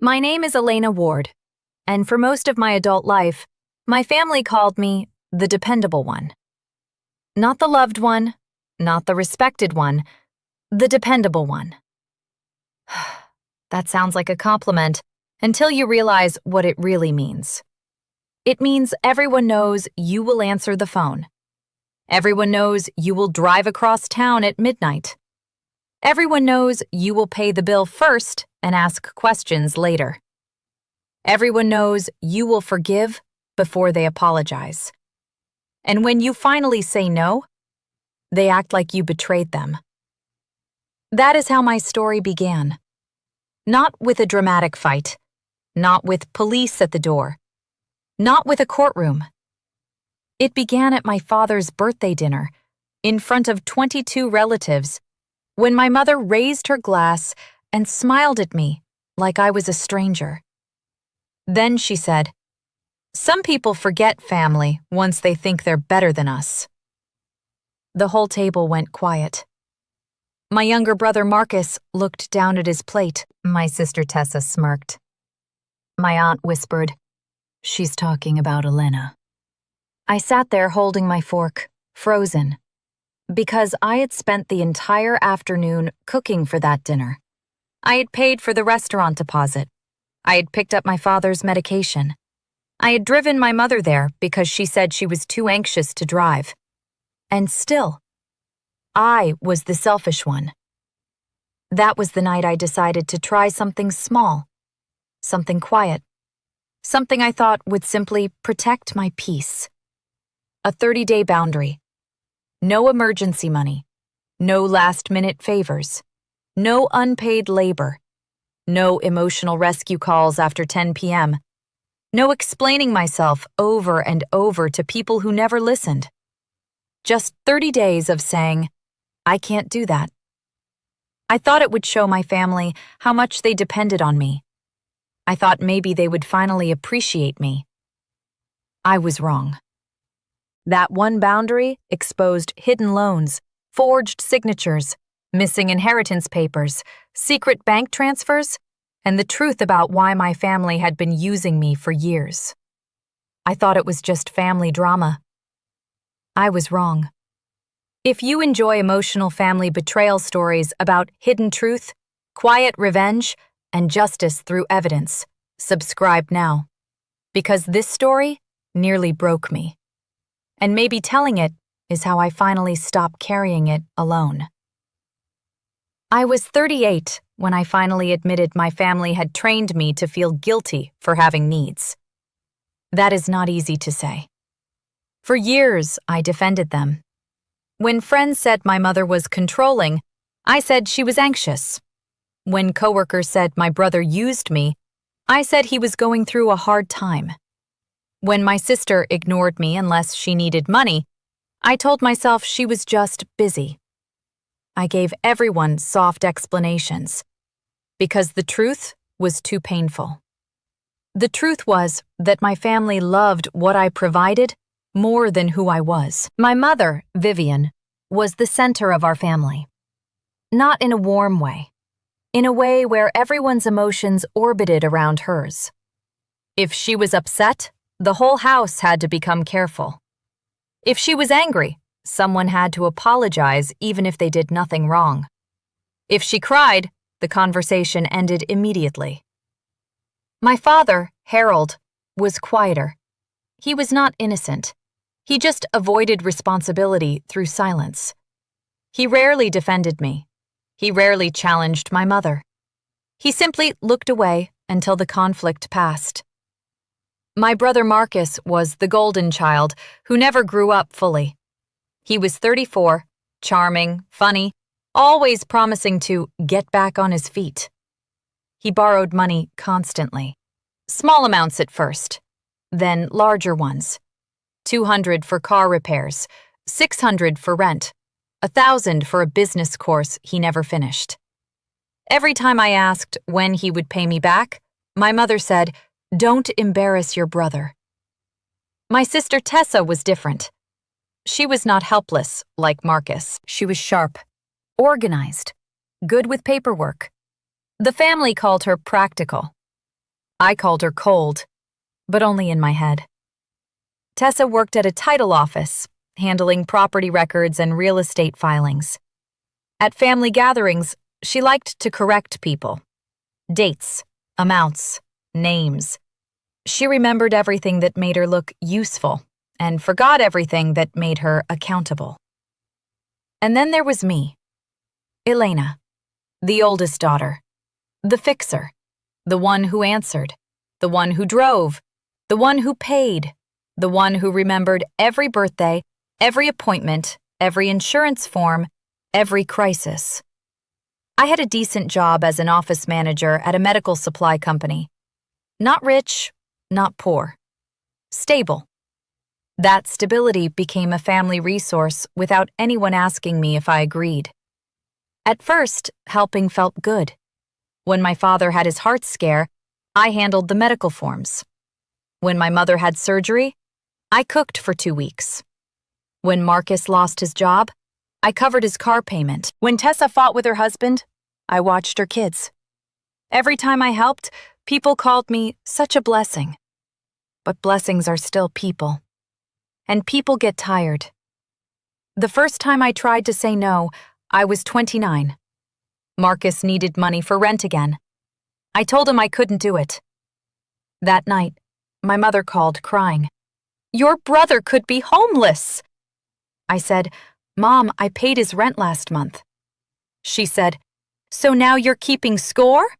My name is Elena Ward, and for most of my adult life, my family called me the dependable one. Not the loved one, not the respected one, the dependable one. That sounds like a compliment until you realize what it really means. It means everyone knows you will answer the phone. Everyone knows you will drive across town at midnight. Everyone knows you will pay the bill first and ask questions later. Everyone knows you will forgive before they apologize. And when you finally say no, they act like you betrayed them. That is how my story began. Not with a dramatic fight, not with police at the door, not with a courtroom. It began at my father's birthday dinner, in front of 22 relatives, when my mother raised her glass and smiled at me like I was a stranger. Then she said, "Some people forget family once they think they're better than us." The whole table went quiet. My younger brother Marcus looked down at his plate. My sister Tessa smirked. My aunt whispered, "She's talking about Elena." I sat there holding my fork, frozen, because I had spent the entire afternoon cooking for that dinner. I had paid for the restaurant deposit. I had picked up my father's medication. I had driven my mother there because she said she was too anxious to drive. And still, I was the selfish one. That was the night I decided to try something small, something quiet, something I thought would simply protect my peace. A 30-day boundary. No emergency money. No last-minute favors. No unpaid labor. No emotional rescue calls after 10 p.m. No explaining myself over and over to people who never listened. Just 30 days of saying, "I can't do that." I thought it would show my family how much they depended on me. I thought maybe they would finally appreciate me. I was wrong. That one boundary exposed hidden loans, forged signatures, missing inheritance papers, secret bank transfers, and the truth about why my family had been using me for years. I thought it was just family drama. I was wrong. If you enjoy emotional family betrayal stories about hidden truth, quiet revenge, and justice through evidence, subscribe now. Because this story nearly broke me. And maybe telling it is how I finally stopped carrying it alone. I was 38 when I finally admitted my family had trained me to feel guilty for having needs. That is not easy to say. For years, I defended them. When friends said my mother was controlling, I said she was anxious. When coworkers said my brother used me, I said he was going through a hard time. When my sister ignored me unless she needed money, I told myself she was just busy. I gave everyone soft explanations, because the truth was too painful. The truth was that my family loved what I provided more than who I was. My mother, Vivian, was the center of our family. Not in a warm way, in a way where everyone's emotions orbited around hers. If she was upset, the whole house had to become careful. If she was angry, someone had to apologize even if they did nothing wrong. If she cried, the conversation ended immediately. My father, Harold, was quieter. He was not innocent. He just avoided responsibility through silence. He rarely defended me. He rarely challenged my mother. He simply looked away until the conflict passed. My brother Marcus was the golden child who never grew up fully. He was 34, charming, funny, always promising to get back on his feet. He borrowed money constantly. Small amounts at first, then larger ones. $200 for car repairs, $600 for rent, $1,000 for a business course he never finished. Every time I asked when he would pay me back, my mother said, "Don't embarrass your brother." My sister Tessa was different. She was not helpless like Marcus. She was sharp, organized, good with paperwork. The family called her practical. I called her cold, but only in my head. Tessa worked at a title office, handling property records and real estate filings. At family gatherings, she liked to correct people. Dates, amounts, names. She remembered everything that made her look useful and forgot everything that made her accountable. And then there was me, Elena, the oldest daughter, the fixer, the one who answered, the one who drove, the one who paid, the one who remembered every birthday, every appointment, every insurance form, every crisis. I had a decent job as an office manager at a medical supply company. Not rich, not poor. Stable. That stability became a family resource without anyone asking me if I agreed. At first, helping felt good. When my father had his heart scare, I handled the medical forms. When my mother had surgery, I cooked for 2 weeks. When Marcus lost his job, I covered his car payment. When Tessa fought with her husband, I watched her kids. Every time I helped, people called me such a blessing. But blessings are still people. And people get tired. The first time I tried to say no, I was 29. Marcus needed money for rent again. I told him I couldn't do it. That night, my mother called crying. "Your brother could be homeless." I said, "Mom, I paid his rent last month." She said, "So now you're keeping score?"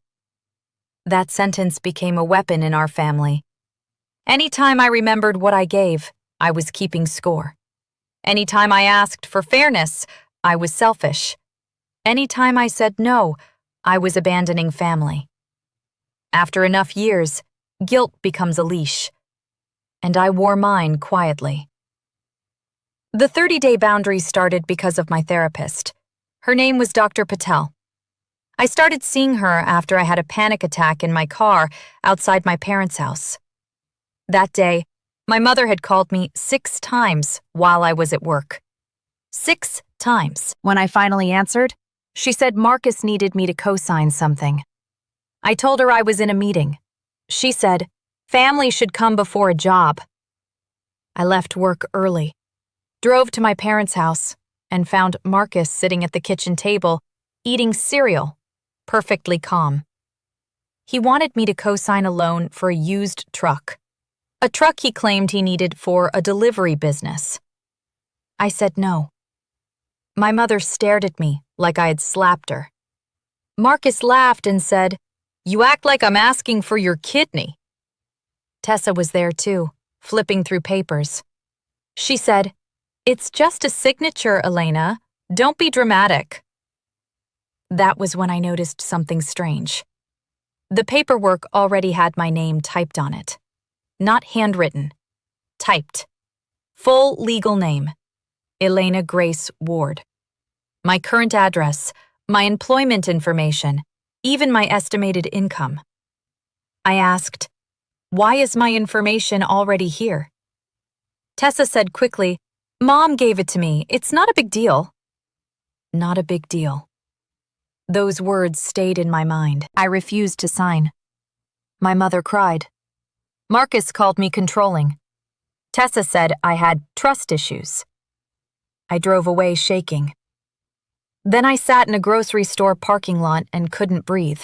That sentence became a weapon in our family. Anytime I remembered what I gave, I was keeping score. Anytime I asked for fairness, I was selfish. Anytime I said no, I was abandoning family. After enough years, guilt becomes a leash. And I wore mine quietly. The 30-day boundary started because of my therapist. Her name was Dr. Patel. I started seeing her after I had a panic attack in my car outside my parents' house. That day, my mother had called me 6 times while I was at work. 6 times. When I finally answered, she said Marcus needed me to co-sign something. I told her I was in a meeting. She said, "Family should come before a job." I left work early, drove to my parents' house, and found Marcus sitting at the kitchen table, eating cereal, perfectly calm. He wanted me to co-sign a loan for a used truck. A truck he claimed he needed for a delivery business. I said no. My mother stared at me like I had slapped her. Marcus laughed and said, "You act like I'm asking for your kidney." Tessa was there too, flipping through papers. She said, "It's just a signature, Elena. Don't be dramatic." That was when I noticed something strange. The paperwork already had my name typed on it. Not handwritten. Typed. Full legal name. Elena Grace Ward. My current address, my employment information, even my estimated income. I asked, "Why is my information already here?" Tessa said quickly, "Mom gave it to me. It's not a big deal." Not a big deal. Those words stayed in my mind. I refused to sign. My mother cried. Marcus called me controlling. Tessa said I had trust issues. I drove away shaking. Then I sat in a grocery store parking lot and couldn't breathe.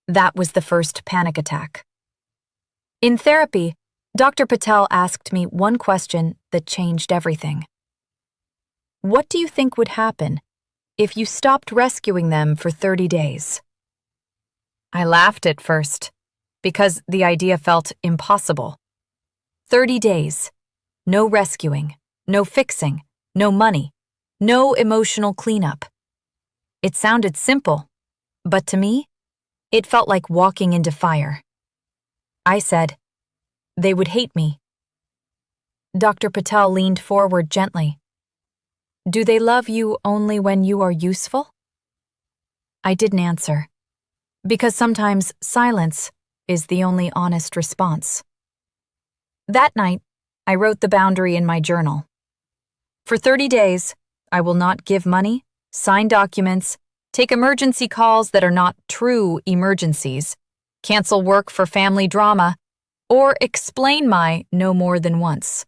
That was the first panic attack. In therapy, Dr. Patel asked me one question that changed everything. What do you think would happen if you stopped rescuing them for 30 days? I laughed at first, because the idea felt impossible. 30 days, no rescuing, no fixing, no money, no emotional cleanup. It sounded simple, but to me, it felt like walking into fire. I said, "They would hate me." Dr. Patel leaned forward gently. "Do they love you only when you are useful?" I didn't answer, because sometimes silence is the only honest response. That night, I wrote the boundary in my journal. For 30 days, I will not give money, sign documents, take emergency calls that are not true emergencies, cancel work for family drama, or explain my no more than once.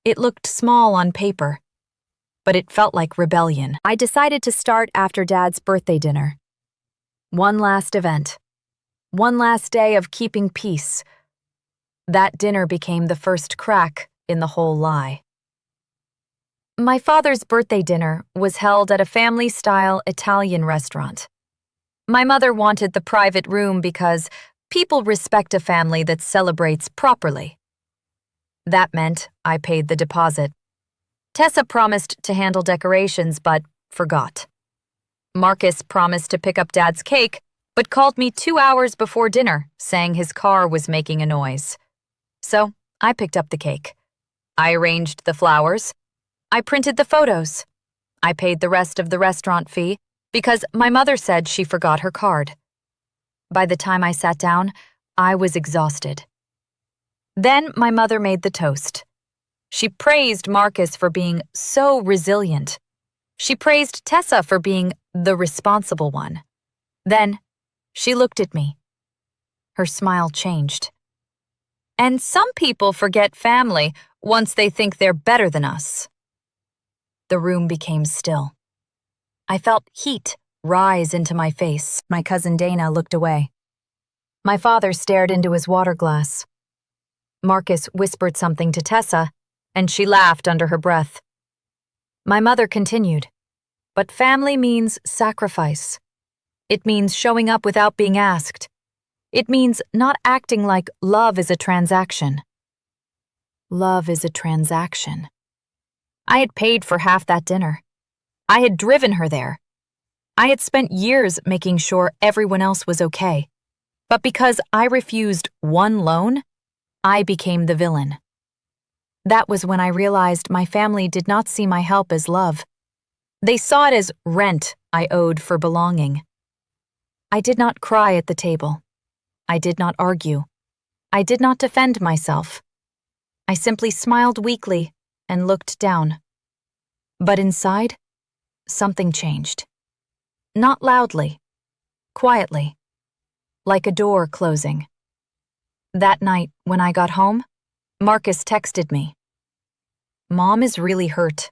It looked small on paper, but it felt like rebellion. I decided to start after Dad's birthday dinner. One last event. One last day of keeping peace. That dinner became the first crack in the whole lie. My father's birthday dinner was held at a family-style Italian restaurant. My mother wanted the private room because people respect a family that celebrates properly. That meant I paid the deposit. Tessa promised to handle decorations, but forgot. Marcus promised to pick up Dad's cake, but called me 2 hours before dinner, saying his car was making a noise. So I picked up the cake. I arranged the flowers. I printed the photos. I paid the rest of the restaurant fee because my mother said she forgot her card. By the time I sat down, I was exhausted. Then my mother made the toast. She praised Marcus for being so resilient. She praised Tessa for being the responsible one. Then she looked at me. Her smile changed. And some people forget family once they think they're better than us. The room became still. I felt heat rise into my face. My cousin Dana looked away. My father stared into his water glass. Marcus whispered something to Tessa, and she laughed under her breath. My mother continued, but family means sacrifice. It means showing up without being asked. It means not acting like love is a transaction. Love is a transaction. I had paid for half that dinner. I had driven her there. I had spent years making sure everyone else was okay. But because I refused one loan, I became the villain. That was when I realized my family did not see my help as love. They saw it as rent I owed for belonging. I did not cry at the table. I did not argue. I did not defend myself. I simply smiled weakly and looked down. But inside, something changed. Not loudly, quietly, like a door closing. That night, when I got home, Marcus texted me. "Mom is really hurt.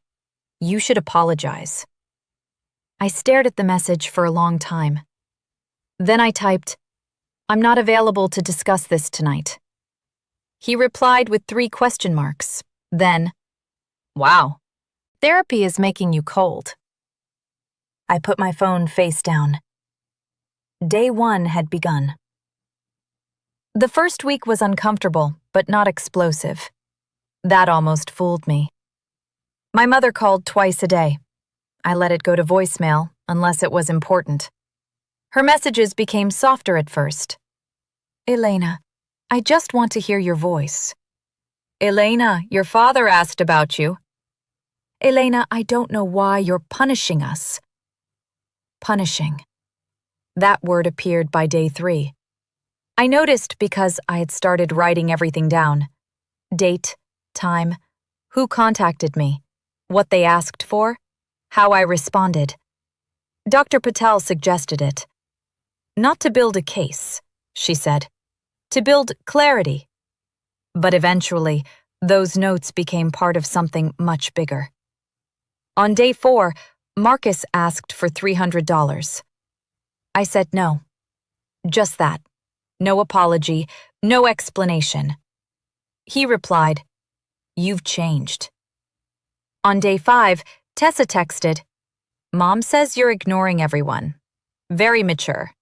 You should apologize." I stared at the message for a long time. Then I typed, "I'm not available to discuss this tonight." He replied with 3 question marks. Then, "Wow, therapy is making you cold." I put my phone face down. Day 1 had begun. The first week was uncomfortable, but not explosive. That almost fooled me. My mother called twice a day. I let it go to voicemail unless it was important. Her messages became softer at first. "Elena, I just want to hear your voice." "Elena, your father asked about you." "Elena, I don't know why you're punishing us." Punishing. That word appeared by day 3. I noticed because I had started writing everything down. Date, time, who contacted me, what they asked for, how I responded. Dr. Patel suggested it. Not to build a case, she said, to build clarity. But eventually, those notes became part of something much bigger. On day 4, Marcus asked for $300. I said no. Just that. No apology, no explanation. He replied, "You've changed." On day 5, Tessa texted, "Mom says you're ignoring everyone. Very mature."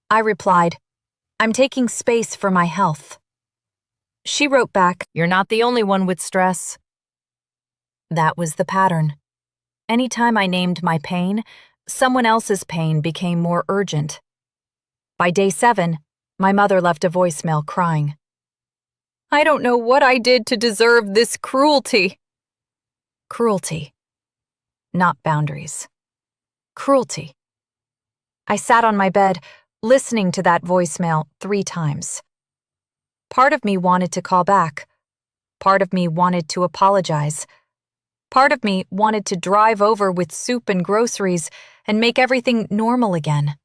I replied, "I'm taking space for my health." She wrote back, "You're not the only one with stress." That was the pattern. Anytime I named my pain, someone else's pain became more urgent. By day 7, my mother left a voicemail crying. "I don't know what I did to deserve this cruelty." Cruelty. Not boundaries. Cruelty. I sat on my bed, listening to that voicemail 3 times. Part of me wanted to call back. Part of me wanted to apologize. Part of me wanted to drive over with soup and groceries and make everything normal again.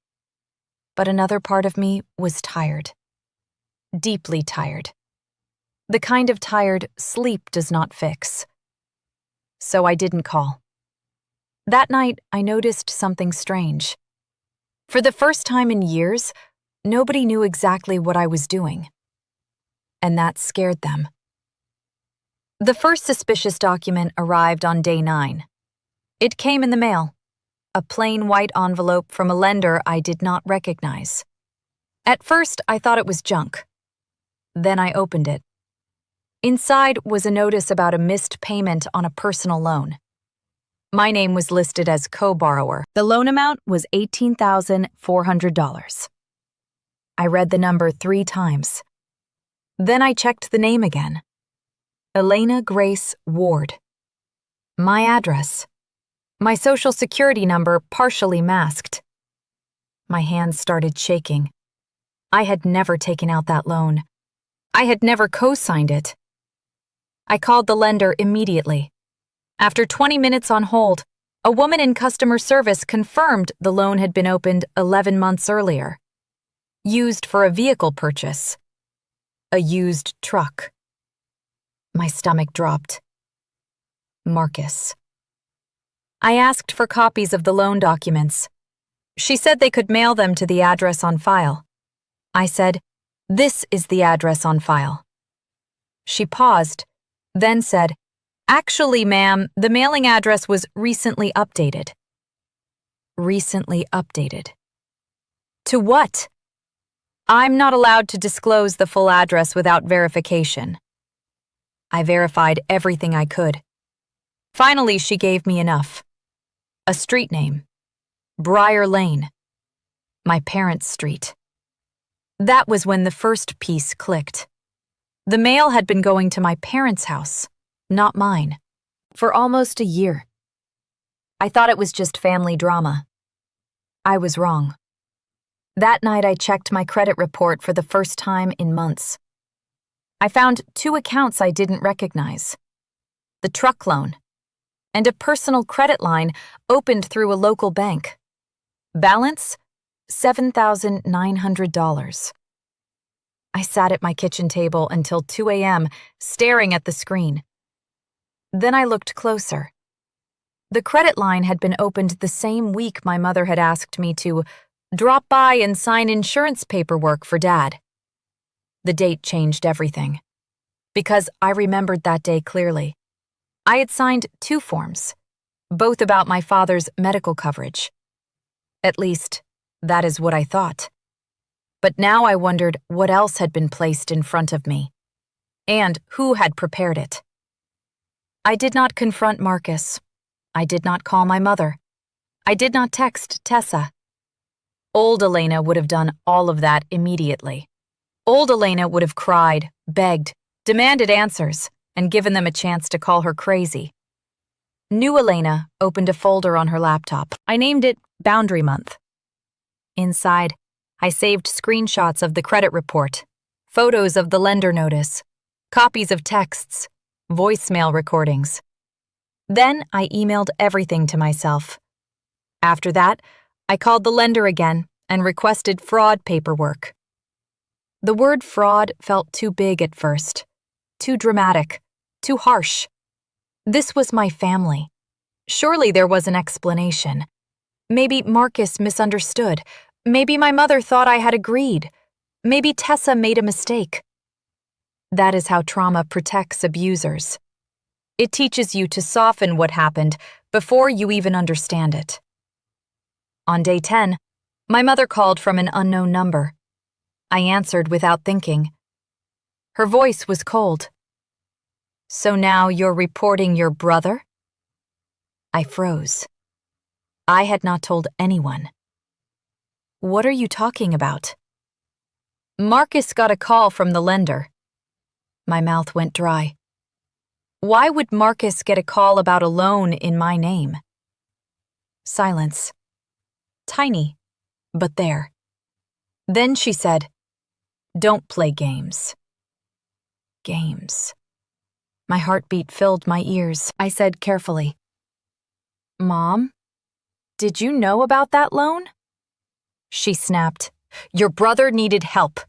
but another part of me was tired. Deeply tired. The kind of tired sleep does not fix. So I didn't call. That night, I noticed something strange. For the first time in years, nobody knew exactly what I was doing. And that scared them. The first suspicious document arrived on day 9. It came in the mail, a plain white envelope from a lender I did not recognize. At first, I thought it was junk. Then I opened it. Inside was a notice about a missed payment on a personal loan. My name was listed as co-borrower. The loan amount was $18,400. I read the number 3 times. Then I checked the name again. Elena Grace Ward. My address. My social security number partially masked. My hands started shaking. I had never taken out that loan. I had never co-signed it. I called the lender immediately. After 20 minutes on hold, a woman in customer service confirmed the loan had been opened 11 months earlier. Used for a vehicle purchase. A used truck. My stomach dropped. Marcus. I asked for copies of the loan documents. She said they could mail them to the address on file. I said, "This is the address on file." She paused, then said, "Actually, ma'am, the mailing address was recently updated." Recently updated. To what? I'm not allowed to disclose the full address without verification. I verified everything I could. Finally, she gave me enough. A street name. Briar Lane. My parents' street. That was when the first piece clicked. The mail had been going to my parents' house, not mine, for almost a year. I thought it was just family drama. I was wrong. That night I checked my credit report for the first time in months. I found 2 accounts I didn't recognize. The truck loan and a personal credit line opened through a local bank. Balance? $7,900. I sat at my kitchen table until 2 a.m., staring at the screen. Then I looked closer. The credit line had been opened the same week my mother had asked me to drop by and sign insurance paperwork for Dad. The date changed everything. Because I remembered that day clearly. I had signed 2 forms, both about my father's medical coverage. At least, that is what I thought. But now I wondered what else had been placed in front of me, and who had prepared it. I did not confront Marcus. I did not call my mother. I did not text Tessa. Old Elena would have done all of that immediately. Old Elena would have cried, begged, demanded answers, and given them a chance to call her crazy. New Elena opened a folder on her laptop. I named it Boundary Month. Inside, I saved screenshots of the credit report, photos of the lender notice, copies of texts, voicemail recordings. Then I emailed everything to myself. After that, I called the lender again and requested fraud paperwork. The word fraud felt too big at first, too dramatic, too harsh. This was my family. Surely there was an explanation. Maybe Marcus misunderstood. Maybe my mother thought I had agreed. Maybe Tessa made a mistake. That is how trauma protects abusers. It teaches you to soften what happened before you even understand it. On day 10, my mother called from an unknown number. I answered without thinking. Her voice was cold. "So now you're reporting your brother?" I froze. I had not told anyone. "What are you talking about?" "Marcus got a call from the lender." My mouth went dry. Why would Marcus get a call about a loan in my name? Silence. Tiny, but there. Then she said, "Don't play games." Games. My heartbeat filled my ears. I said carefully, "Mom, did you know about that loan?" She snapped, Your brother needed help.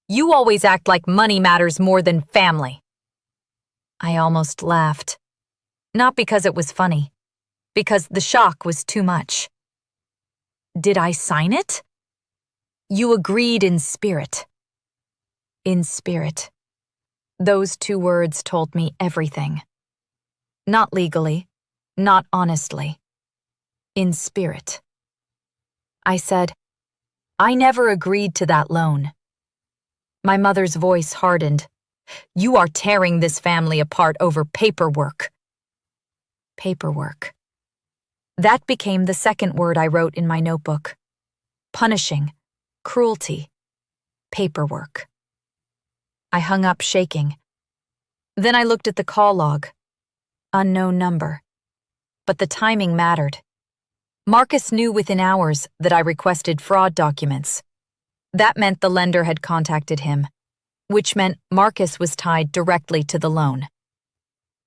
You always act like money matters more than family. I almost laughed. Not because it was funny, because the shock was too much. Did I sign it? You agreed in spirit. In spirit. Those two words told me everything. Not legally, not honestly. In spirit. I said, I never agreed to that loan. My mother's voice hardened. You are tearing this family apart over paperwork. Paperwork. That became the second word I wrote in my notebook. Punishing. Cruelty. Paperwork. I hung up shaking. Then I looked at the call log. Unknown number. But the timing mattered. Marcus knew within hours that I requested fraud documents. That meant the lender had contacted him, which meant Marcus was tied directly to the loan.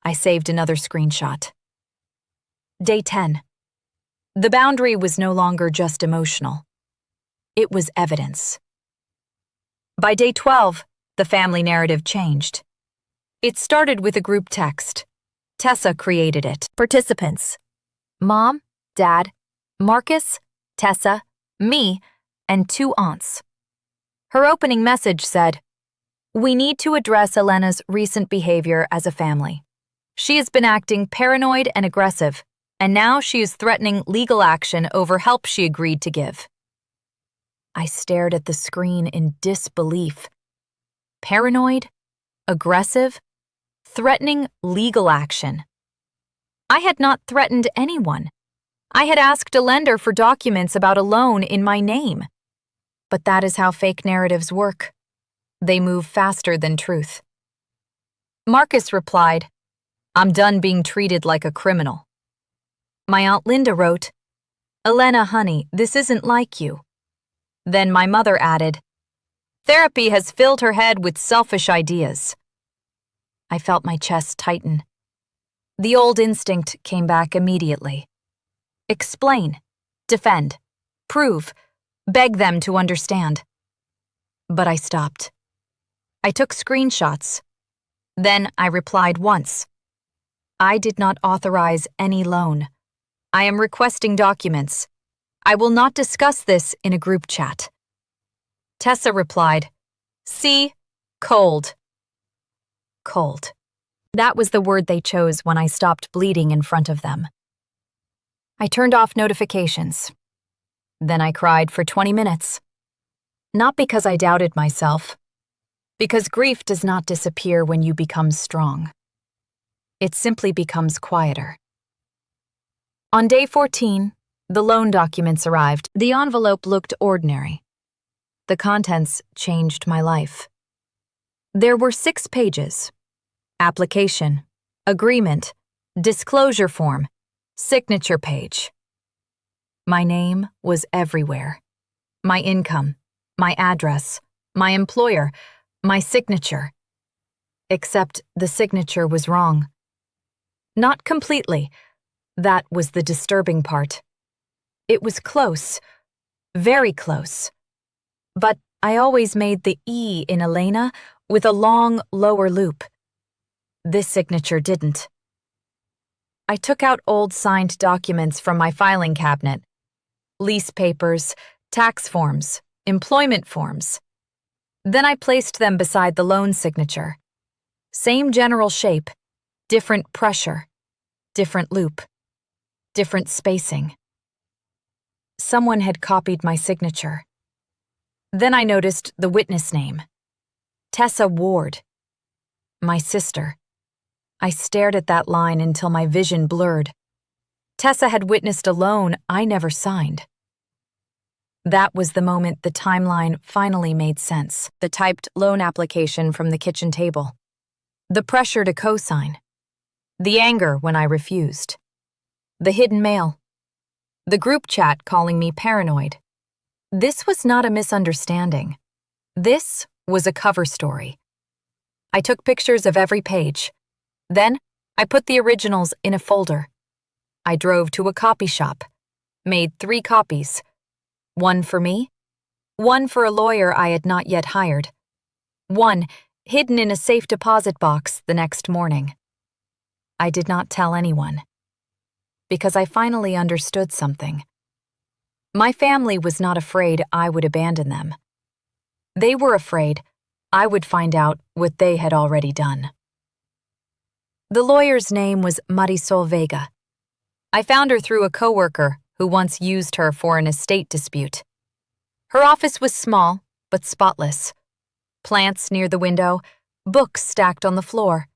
I saved another screenshot. Day 10. The boundary was no longer just emotional. It was evidence. By day 12, the family narrative changed. It started with a group text. Tessa created it. Participants: Mom, Dad, Marcus, Tessa, me, and 2 aunts. Her opening message said, "We need to address Elena's recent behavior as a family. She has been acting paranoid and aggressive, and now she is threatening legal action over help she agreed to give." I stared at the screen in disbelief. Paranoid? Aggressive? Threatening legal action. I had not threatened anyone. I had asked a lender for documents about a loan in my name. But that is how fake narratives work. They move faster than truth. Marcus replied, "I'm done being treated like a criminal." My Aunt Linda wrote, "Elena, honey, this isn't like you." Then my mother added, "Therapy has filled her head with selfish ideas." I felt my chest tighten. The old instinct came back immediately. Explain, defend, prove, beg them to understand. But I stopped. I took screenshots. Then I replied once. I did not authorize any loan. I am requesting documents. I will not discuss this in a group chat. Tessa replied, "See, cold." Cold. That was the word they chose when I stopped bleeding in front of them. I turned off notifications. Then I cried for 20 minutes. Not because I doubted myself, because grief does not disappear when you become strong. It simply becomes quieter. On day 14, the loan documents arrived. The envelope looked ordinary. The contents changed my life. There were 6 pages. Application, agreement, disclosure form, signature page. My name was everywhere. My income, my address, my employer, my signature. Except the signature was wrong. Not completely. That was the disturbing part. It was close, very close. But I always made the E in Elena with a long lower loop. This signature didn't. I took out old signed documents from my filing cabinet. Lease papers, tax forms, employment forms. Then I placed them beside the loan signature. Same general shape, different pressure, different loop, different spacing. Someone had copied my signature. Then I noticed the witness name. Tessa Ward. My sister. I stared at that line until my vision blurred. Tessa had witnessed a loan I never signed. That was the moment the timeline finally made sense. The typed loan application from the kitchen table. The pressure to co-sign. The anger when I refused. The hidden mail. The group chat calling me paranoid. This was not a misunderstanding. This was a cover story. I took pictures of every page. Then, I put the originals in a folder. I drove to a copy shop, made 3 copies. One for me, one for a lawyer I had not yet hired, one hidden in a safe deposit box the next morning. I did not tell anyone, because I finally understood something. My family was not afraid I would abandon them. They were afraid I would find out what they had already done. The lawyer's name was Marisol Vega. I found her through a coworker who once used her for an estate dispute. Her office was small, but spotless. Plants near the window, books stacked on the floor,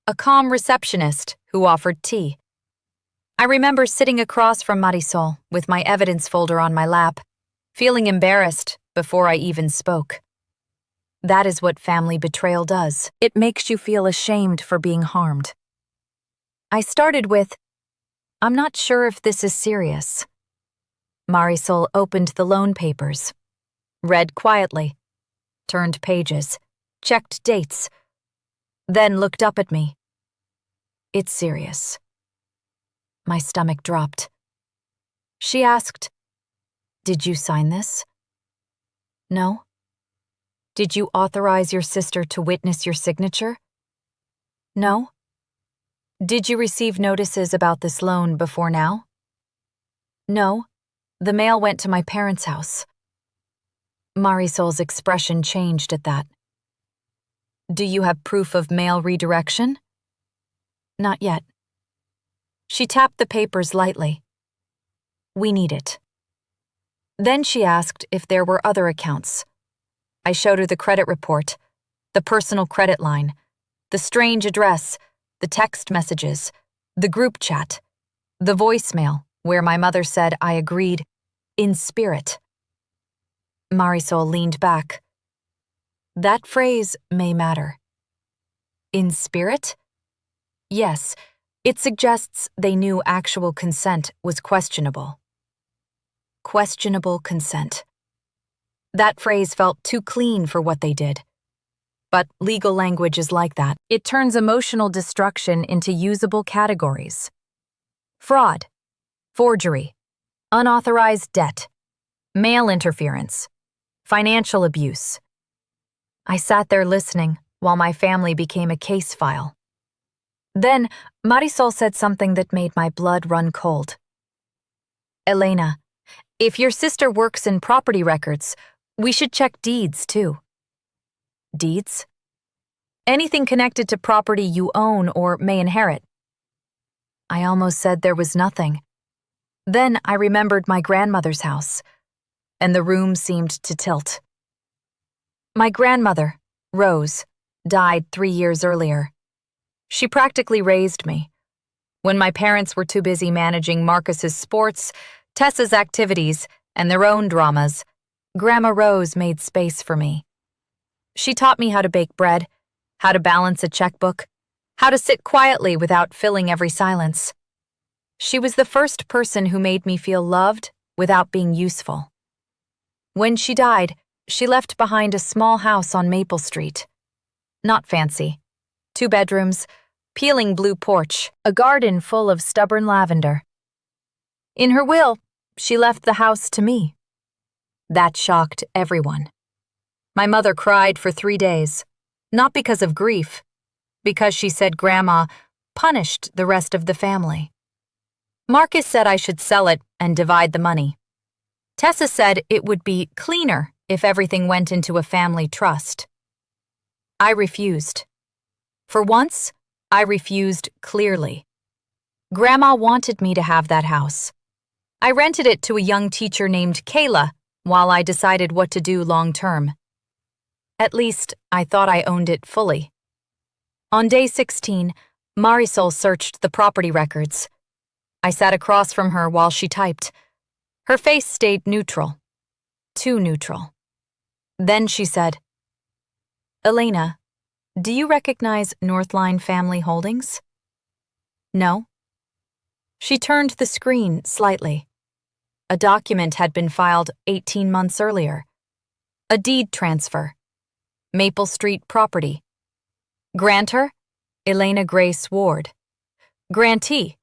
a calm receptionist who offered tea. I remember sitting across from Marisol with my evidence folder on my lap, feeling embarrassed before I even spoke. That is what family betrayal does. It makes you feel ashamed for being harmed. I started with, "I'm not sure if this is serious." Marisol opened the loan papers, read quietly, turned pages, checked dates, then looked up at me. "It's serious." My stomach dropped. She asked, "Did you sign this?" "No." "Did you authorize your sister to witness your signature?" "No." "Did you receive notices about this loan before now?" "No. The mail went to my parents' house." Marisol's expression changed at that. "Do you have proof of mail redirection?" "Not yet." She tapped the papers lightly. "We need it." Then she asked if there were other accounts. I showed her the credit report, the personal credit line, the strange address, the text messages, the group chat, the voicemail where my mother said I agreed, in spirit. Marisol leaned back. "That phrase may matter." "In spirit?" "Yes, it suggests they knew actual consent was questionable." Questionable consent. That phrase felt too clean for what they did. But legal language is like that. It turns emotional destruction into usable categories. Fraud, forgery, unauthorized debt, mail interference, financial abuse. I sat there listening while my family became a case file. Then Marisol said something that made my blood run cold. "Elena, if your sister works in property records, we should check deeds too." "Deeds?" "Anything connected to property you own or may inherit." I almost said there was nothing. Then I remembered my grandmother's house, and the room seemed to tilt. My grandmother, Rose, died 3 years earlier. She practically raised me. When my parents were too busy managing Marcus's sports, Tessa's activities, and their own dramas, Grandma Rose made space for me. She taught me how to bake bread, how to balance a checkbook, how to sit quietly without filling every silence. She was the first person who made me feel loved without being useful. When she died, she left behind a small house on Maple Street. Not fancy. 2 bedrooms, peeling blue porch, a garden full of stubborn lavender. In her will, she left the house to me. That shocked everyone. My mother cried for 3 days, not because of grief, because she said Grandma punished the rest of the family. Marcus said I should sell it and divide the money. Tessa said it would be cleaner if everything went into a family trust. I refused. For once, I refused clearly. Grandma wanted me to have that house. I rented it to a young teacher named Kayla while I decided what to do long-term. At least, I thought I owned it fully. On day 16, Marisol searched the property records. I sat across from her while she typed. Her face stayed neutral. Too neutral. Then she said, "Elena, do you recognize Northline Family Holdings?" "No." She turned the screen slightly. A document had been filed 18 months earlier. A deed transfer. Maple Street property. Grantor, Elena Grace Ward. Grantee,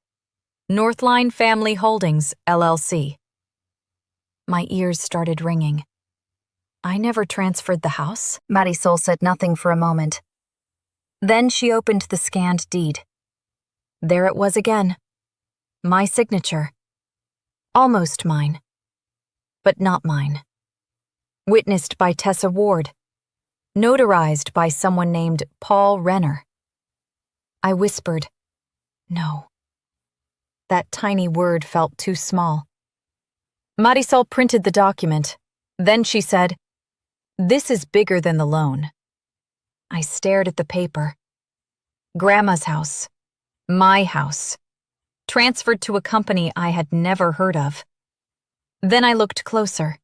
Northline Family Holdings, LLC. My ears started ringing. I never transferred the house. Marisol said nothing for a moment. Then she opened the scanned deed. There it was again. My signature. Almost mine. But not mine. Witnessed by Tessa Ward. Notarized by someone named Paul Renner. I whispered, "No." That tiny word felt too small. Marisol printed the document. Then she said, "This is bigger than the loan." I stared at the paper. Grandma's house. My house. Transferred to a company I had never heard of. Then I looked closer.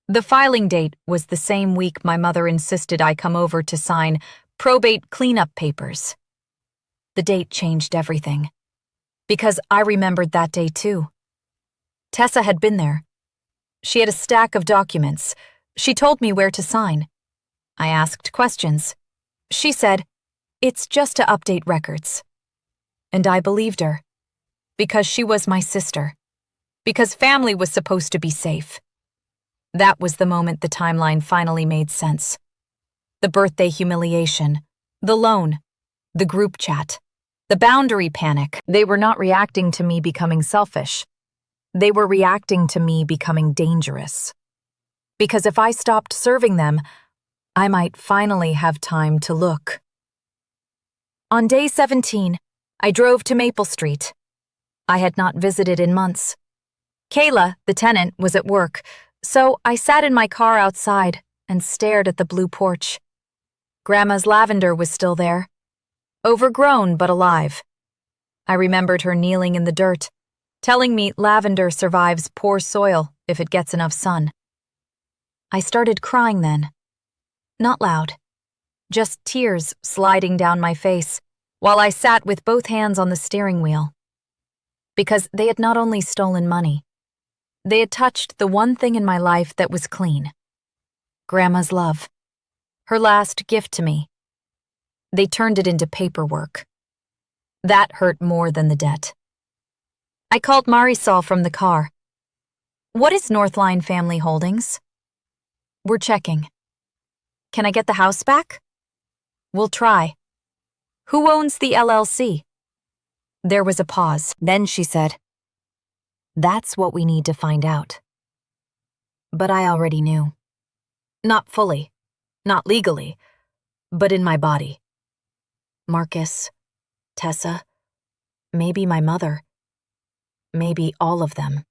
The filing date was the same week my mother insisted I come over to sign probate cleanup papers. The date changed everything. Because I remembered that day too. Tessa had been there. She had a stack of documents. She told me where to sign. I asked questions. She said, "It's just to update records." And I believed her. Because she was my sister. Because family was supposed to be safe. That was the moment the timeline finally made sense. The birthday humiliation, the loan, the group chat, the boundary panic. They were not reacting to me becoming selfish. They were reacting to me becoming dangerous. Because if I stopped serving them, I might finally have time to look. On day 17, I drove to Maple Street. I had not visited in months. Kayla, the tenant, was at work, so I sat in my car outside and stared at the blue porch. Grandma's lavender was still there, overgrown but alive. I remembered her kneeling in the dirt, telling me lavender survives poor soil if it gets enough sun. I started crying then. Not loud, just tears sliding down my face while I sat with both hands on the steering wheel. Because they had not only stolen money, they had touched the one thing in my life that was clean. Grandma's love. Her last gift to me. They turned it into paperwork. That hurt more than the debt. I called Marisol from the car. "What is Northline Family Holdings?" "We're checking." "Can I get the house back?" "We'll try." "Who owns the LLC?" There was a pause. Then she said, "That's what we need to find out." But I already knew. Not fully, not legally, but in my body. Marcus, Tessa, maybe my mother, maybe all of them.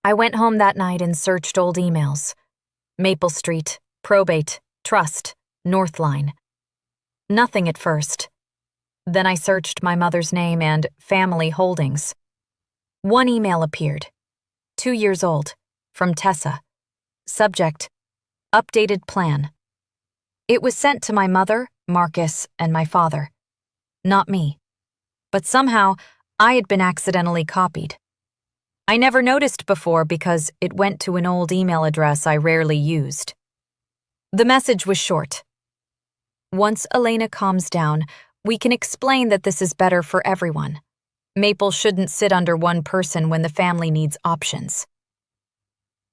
I went home that night and searched old emails. Maple Street, probate, trust, Northline. Nothing at first. Then I searched my mother's name and family holdings. One email appeared, 2 years old, from Tessa. Subject, updated plan. It was sent to my mother, Marcus, and my father. Not me. But somehow, I had been accidentally copied. I never noticed before because it went to an old email address I rarely used. The message was short. "Once Elena calms down, we can explain that this is better for everyone. Maple shouldn't sit under one person when the family needs options."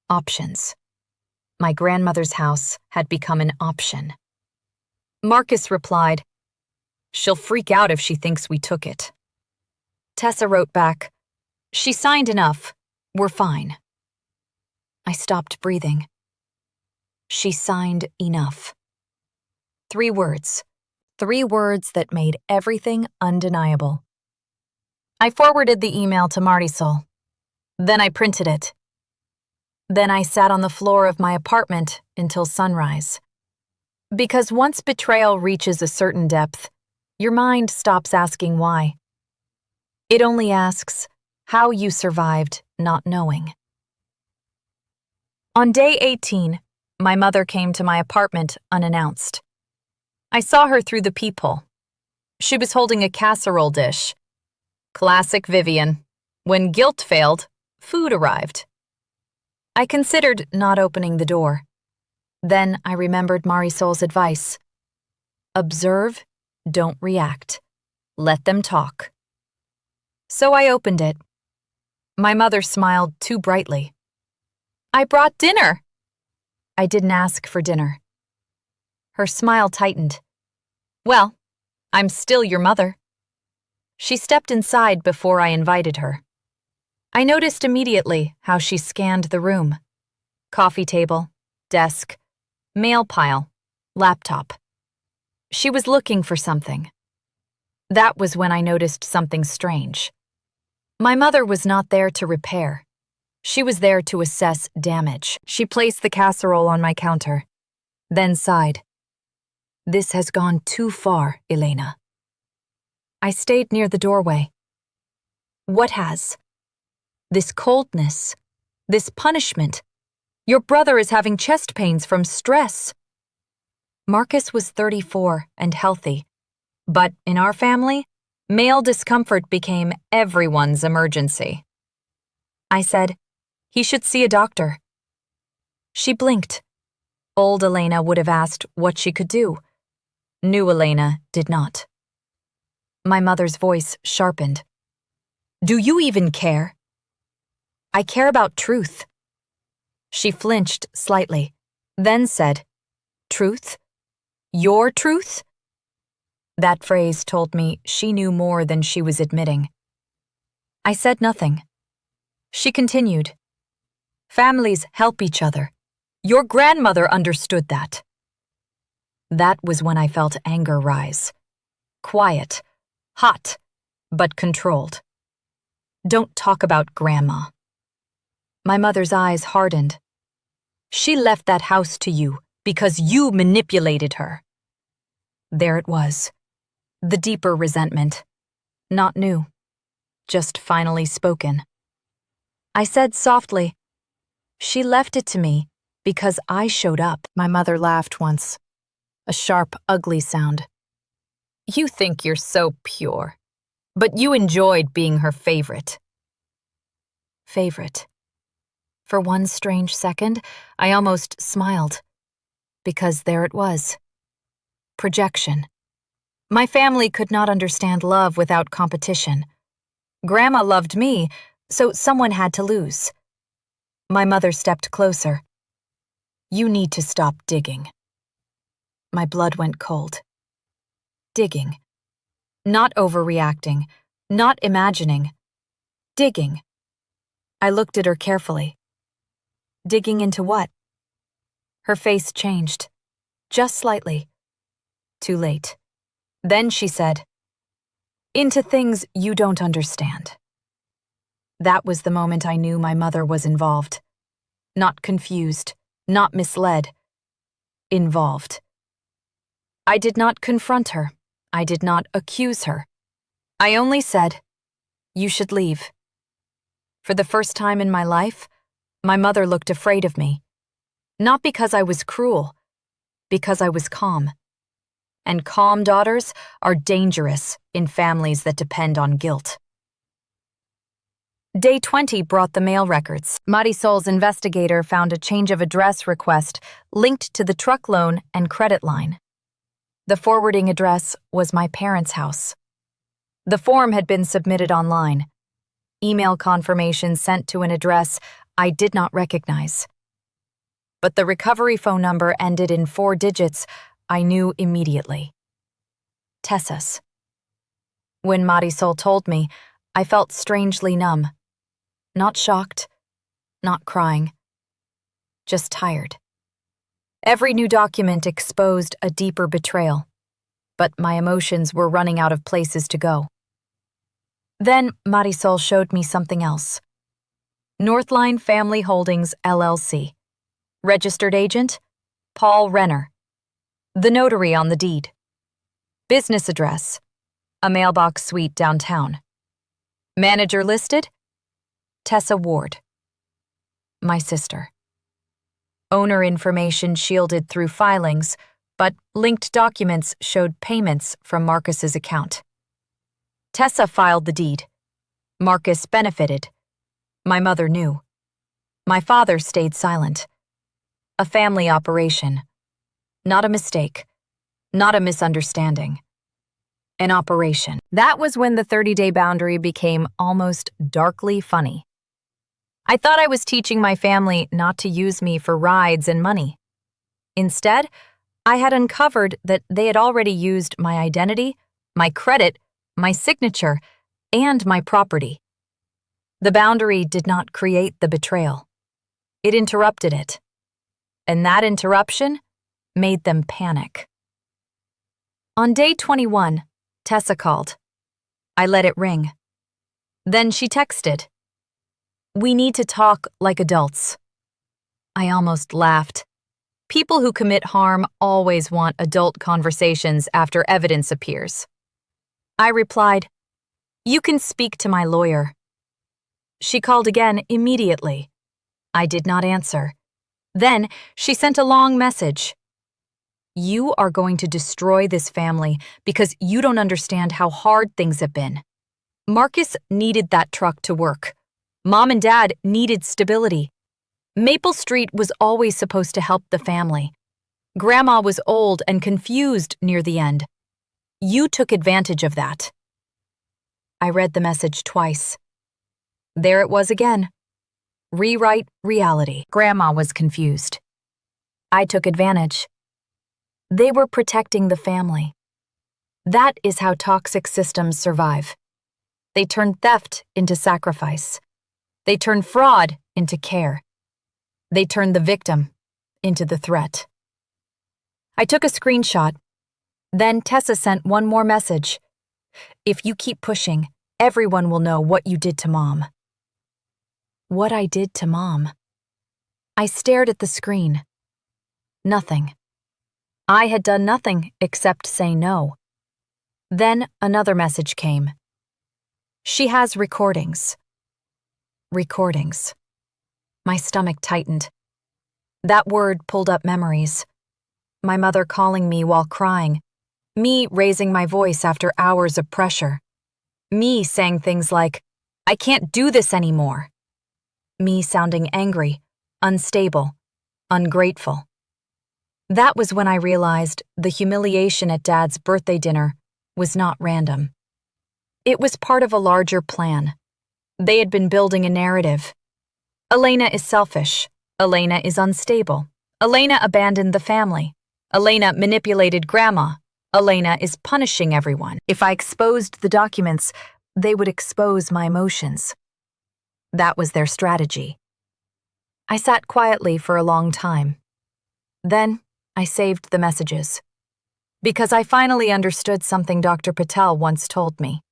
Options. My grandmother's house had become an option. Marcus replied, "She'll freak out if she thinks we took it." Tessa wrote back, "She signed enough. We're fine." I stopped breathing. She signed enough. 3 words. 3 words that made everything undeniable. I forwarded the email to Marisol. Then I printed it. Then I sat on the floor of my apartment until sunrise. Because once betrayal reaches a certain depth, your mind stops asking why. It only asks how you survived not knowing. On day 18, my mother came to my apartment unannounced. I saw her through the peephole. She was holding a casserole dish. Classic Vivian. When guilt failed, food arrived. I considered not opening the door. Then I remembered Marisol's advice. Observe, don't react. Let them talk. So I opened it. My mother smiled too brightly. "I brought dinner." I didn't ask for dinner. Her smile tightened. Well, I'm still your mother. She stepped inside before I invited her. I noticed immediately how she scanned the room. Coffee table, desk, mail pile, laptop. She was looking for something. That was when I noticed something strange. My mother was not there to repair. She was there to assess damage. She placed the casserole on my counter, then sighed. This has gone too far, Elena. I stayed near the doorway. What has? This coldness, this punishment. Your brother is having chest pains from stress. Marcus was 34 and healthy, but in our family, male discomfort became everyone's emergency. I said, he should see a doctor. She blinked. Old Elena would have asked what she could do. New Elena did not. My mother's voice sharpened. Do you even care? I care about truth. She flinched slightly, then said, Truth? Your truth? That phrase told me she knew more than she was admitting. I said nothing. She continued. Families help each other. Your grandmother understood that. That was when I felt anger rise. Quiet, hot, but controlled. Don't talk about Grandma. My mother's eyes hardened. She left that house to you because you manipulated her. There it was. The deeper resentment. Not new. Just finally spoken. I said softly, she left it to me because I showed up. My mother laughed once. A sharp, ugly sound. You think you're so pure, but you enjoyed being her favorite. Favorite. For one strange second, I almost smiled, because there it was. Projection. My family could not understand love without competition. Grandma loved me, so someone had to lose. My mother stepped closer. You need to stop digging. My blood went cold. Digging. Not overreacting, not imagining. Digging. I looked at her carefully. Digging into what? Her face changed. Just slightly. Too late. Then she said, into things you don't understand. That was the moment I knew my mother was involved. Not confused, not misled. Involved. I did not confront her. I did not accuse her. I only said, you should leave. For the first time in my life, my mother looked afraid of me. Not because I was cruel, because I was calm. And calm daughters are dangerous in families that depend on guilt. Day 20 brought the mail records. Marisol's investigator found a change of address request linked to the truck loan and credit line. The forwarding address was my parents' house. The form had been submitted online. Email confirmation sent to an address I did not recognize. But the recovery phone number ended in 4 digits I knew immediately. Tessa's. When Marisol told me, I felt strangely numb. Not shocked, not crying. Just tired. Every new document exposed a deeper betrayal, but my emotions were running out of places to go. Then Marisol showed me something else. Northline Family Holdings, LLC. Registered agent, Paul Renner. The notary on the deed. Business address, a mailbox suite downtown. Manager listed, Tessa Ward. My sister. Owner information shielded through filings, but linked documents showed payments from Marcus's account. Tessa filed the deed. Marcus benefited. My mother knew. My father stayed silent. A family operation. Not a mistake. Not a misunderstanding. An operation. That was when the 30-day boundary became almost darkly funny. I thought I was teaching my family not to use me for rides and money. Instead, I had uncovered that they had already used my identity, my credit, my signature, and my property. The boundary did not create the betrayal. It interrupted it. And that interruption made them panic. On day 21, Tessa called. I let it ring. Then she texted, "We need to talk like adults." I almost laughed. People who commit harm always want adult conversations after evidence appears. I replied, "You can speak to my lawyer." She called again immediately. I did not answer. Then she sent a long message. "You are going to destroy this family because you don't understand how hard things have been. Marcus needed that truck to work. Mom and Dad needed stability. Maple Street was always supposed to help the family. Grandma was old and confused near the end. You took advantage of that." I read the message twice. There it was again. Rewrite reality. Grandma was confused. I took advantage. They were protecting the family. That is how toxic systems survive. They turn theft into sacrifice. They turn fraud into care. They turn the victim into the threat. I took a screenshot. Then Tessa sent one more message. "If you keep pushing, everyone will know what you did to Mom." What I did to Mom. I stared at the screen. Nothing. I had done nothing except say no. Then another message came. "She has recordings." Recordings. My stomach tightened. That word pulled up memories. My mother calling me while crying. Me raising my voice after hours of pressure. Me saying things like, "I can't do this anymore." Me sounding angry, unstable, ungrateful. That was when I realized the humiliation at Dad's birthday dinner was not random. It was part of a larger plan. They had been building a narrative. Elena is selfish. Elena is unstable. Elena abandoned the family. Elena manipulated Grandma. Elena is punishing everyone. If I exposed the documents, they would expose my emotions. That was their strategy. I sat quietly for a long time. Then I saved the messages. Because I finally understood something Dr. Patel once told me.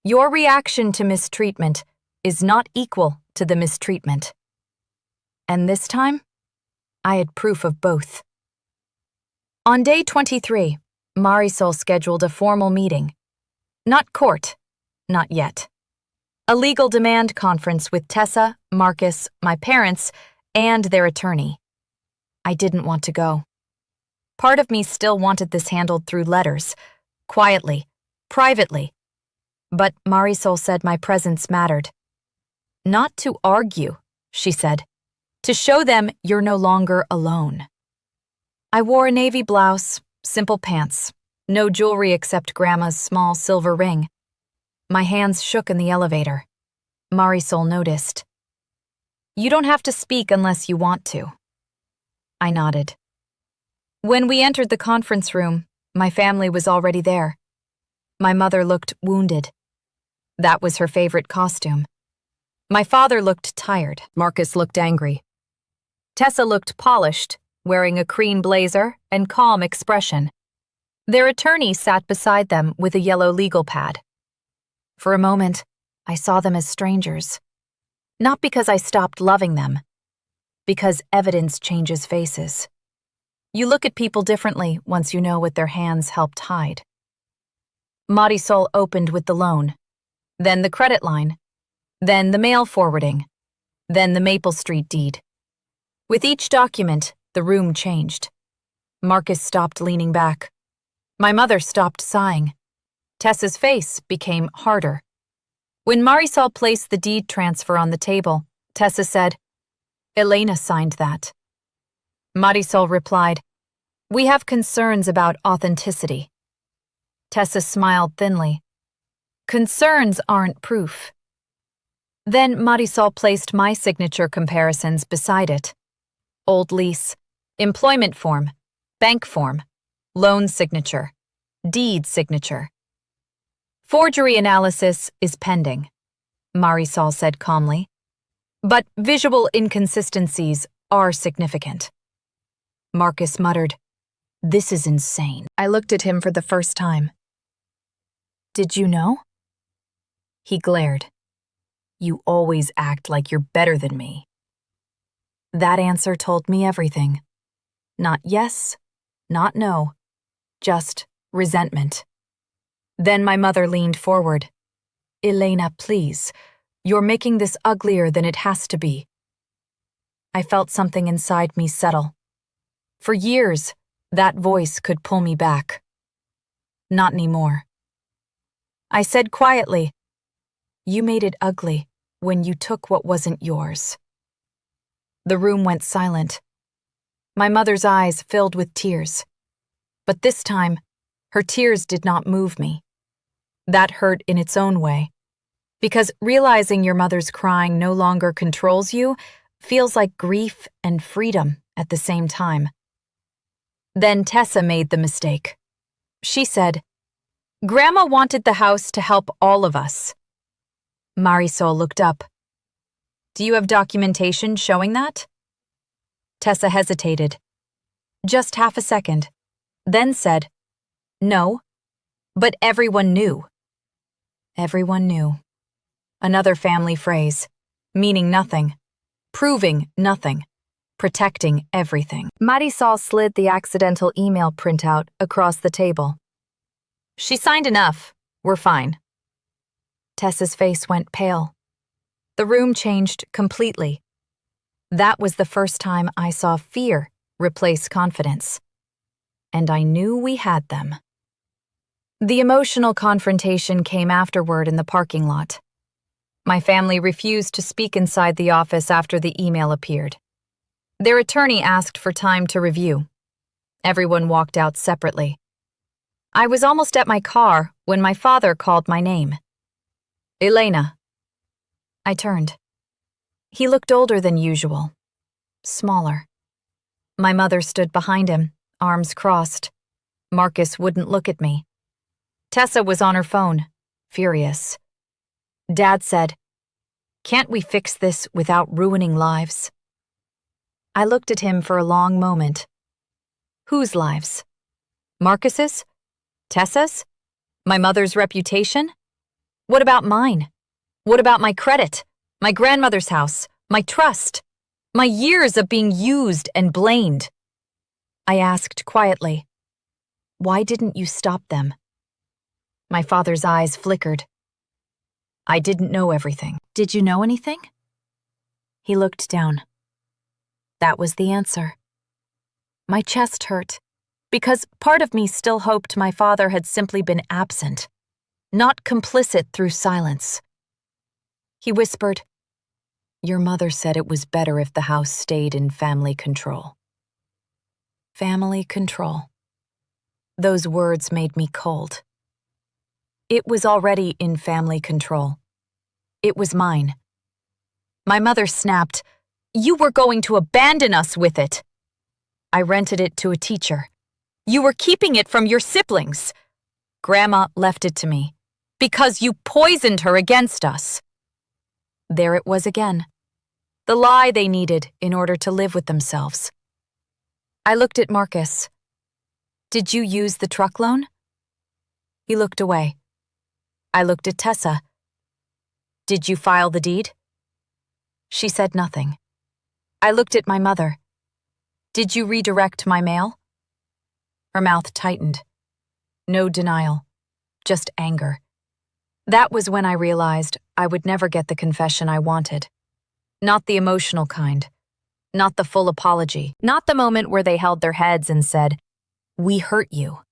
Your reaction to mistreatment is not equal to the mistreatment. And this time, I had proof of both. On day 23, Marisol scheduled a formal meeting. Not court, not yet. A legal demand conference with Tessa, Marcus, my parents, and their attorney. I didn't want to go. Part of me still wanted this handled through letters, quietly, privately. But Marisol said my presence mattered. Not to argue, she said. To show them you're no longer alone. I wore a navy blouse, simple pants, no jewelry except Grandma's small silver ring. My hands shook in the elevator. Marisol noticed. You don't have to speak unless you want to. I nodded. When we entered the conference room, my family was already there. My mother looked wounded. That was her favorite costume. My father looked tired. Marcus looked angry. Tessa looked polished, wearing a cream blazer and calm expression. Their attorney sat beside them with a yellow legal pad. For a moment, I saw them as strangers. Not because I stopped loving them, because evidence changes faces. You look at people differently once you know what their hands helped hide. Marisol opened with the loan, then the credit line, then the mail forwarding, then the Maple Street deed. With each document, the room changed. Marcus stopped leaning back. My mother stopped sighing. Tessa's face became harder. When Marisol placed the deed transfer on the table, Tessa said, Elena signed that. Marisol replied, We have concerns about authenticity. Tessa smiled thinly. Concerns aren't proof. Then Marisol placed my signature comparisons beside it. Old lease, employment form, bank form, loan signature, deed signature. Forgery analysis is pending, Marisol said calmly. But visual inconsistencies are significant. Marcus muttered, "This is insane." I looked at him for the first time. "Did you know?" He glared. "You always act like you're better than me." That answer told me everything. Not yes, not no, just resentment. Then my mother leaned forward. "Elena, please, you're making this uglier than it has to be." I felt something inside me settle. For years, that voice could pull me back. Not anymore. I said quietly, "You made it ugly when you took what wasn't yours." The room went silent. My mother's eyes filled with tears. But this time, her tears did not move me. That hurt in its own way. Because realizing your mother's crying no longer controls you feels like grief and freedom at the same time. Then Tessa made the mistake. She said, "Grandma wanted the house to help all of us." Marisol looked up. "Do you have documentation showing that?" Tessa hesitated. Just half a second, then said, "No, but everyone knew." Everyone knew. Another family phrase, meaning nothing, proving nothing, protecting everything. Marisol slid the accidental email printout across the table. "She signed enough. We're fine." Tessa's face went pale. The room changed completely. That was the first time I saw fear replace confidence. And I knew we had them. The emotional confrontation came afterward in the parking lot. My family refused to speak inside the office after the email appeared. Their attorney asked for time to review. Everyone walked out separately. I was almost at my car when my father called my name. "Elena." I turned. He looked older than usual, smaller. My mother stood behind him, arms crossed. Marcus wouldn't look at me. Tessa was on her phone, furious. Dad said, "Can't we fix this without ruining lives?" I looked at him for a long moment. Whose lives? Marcus's? Tessa's? My mother's reputation? What about mine? What about my credit? My grandmother's house? My trust? My years of being used and blamed? I asked quietly, "Why didn't you stop them?" My father's eyes flickered. "I didn't know everything." "Did you know anything?" He looked down. That was the answer. My chest hurt, because part of me still hoped my father had simply been absent, not complicit through silence. He whispered, "Your mother said it was better if the house stayed in family control." Family control. Those words made me cold. It was already in family control. It was mine. My mother snapped, "You were going to abandon us with it." I rented it to a teacher. "You were keeping it from your siblings." Grandma left it to me, "because you poisoned her against us." There it was again. The lie they needed in order to live with themselves. I looked at Marcus. "Did you use the truck loan?" He looked away. I looked at Tessa. "Did you file the deed?" She said nothing. I looked at my mother. "Did you redirect my mail?" Her mouth tightened. No denial, just anger. That was when I realized I would never get the confession I wanted. Not the emotional kind. Not the full apology. Not the moment where they held their heads and said, "We hurt you."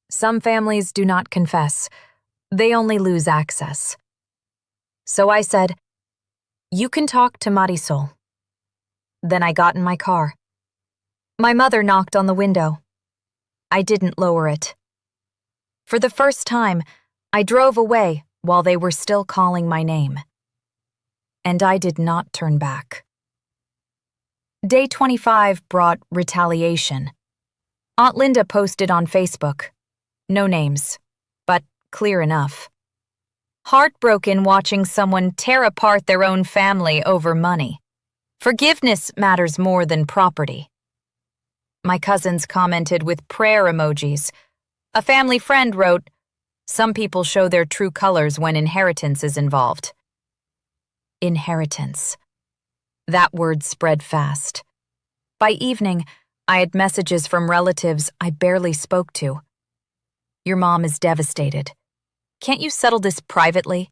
Some families do not confess. They only lose access. So I said, "You can talk to Marisol." Then I got in my car. My mother knocked on the window. I didn't lower it. For the first time, I drove away while they were still calling my name. And I did not turn back. Day 25 brought retaliation. Aunt Linda posted on Facebook. No names, but clear enough. Heartbroken watching someone tear apart their own family over money. Forgiveness matters more than property. My cousins commented with prayer emojis. A family friend wrote, "Some people show their true colors when inheritance is involved." Inheritance. That word spread fast. By evening, I had messages from relatives I barely spoke to. "Your mom is devastated. Can't you settle this privately?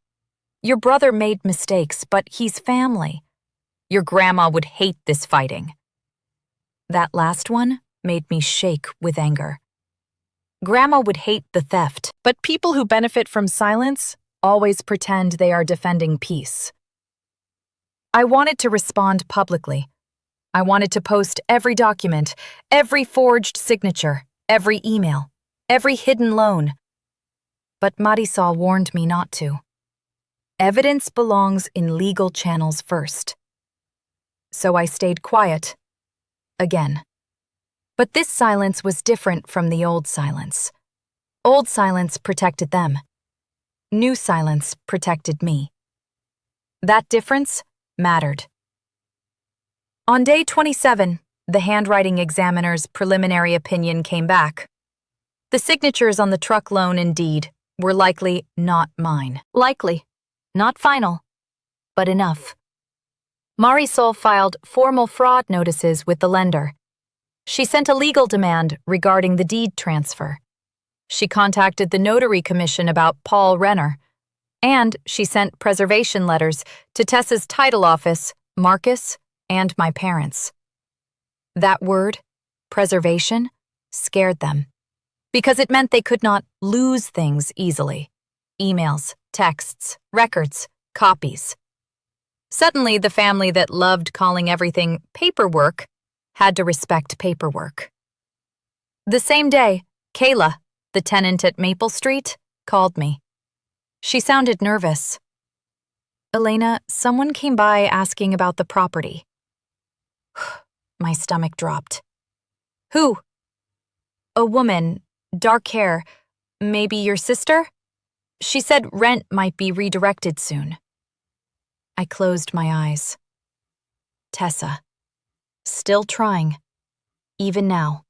Your brother made mistakes, but he's family. Your grandma would hate this fighting." That last one made me shake with anger. Grandma would hate the theft, but people who benefit from silence always pretend they are defending peace. I wanted to respond publicly. I wanted to post every document, every forged signature, every email, every hidden loan. But Marisol warned me not to. Evidence belongs in legal channels first. So I stayed quiet. Again. But this silence was different from the old silence. Old silence protected them. New silence protected me. That difference mattered. On day 27, the handwriting examiner's preliminary opinion came back. The signatures on the truck loan and deed were likely not mine. Likely. Not final. But enough. Marisol filed formal fraud notices with the lender. She sent a legal demand regarding the deed transfer. She contacted the notary commission about Paul Renner. And she sent preservation letters to Tessa's title office, Marcus, and my parents. That word, preservation, scared them, because it meant they could not lose things easily. Emails, texts, records, copies. Suddenly, the family that loved calling everything paperwork had to respect paperwork. The same day, Kayla, the tenant at Maple Street, called me. She sounded nervous. "Elena, someone came by asking about the property." My stomach dropped. "Who?" "A woman, dark hair, maybe your sister? She said rent might be redirected soon." I closed my eyes. Tessa. Still trying. Even now.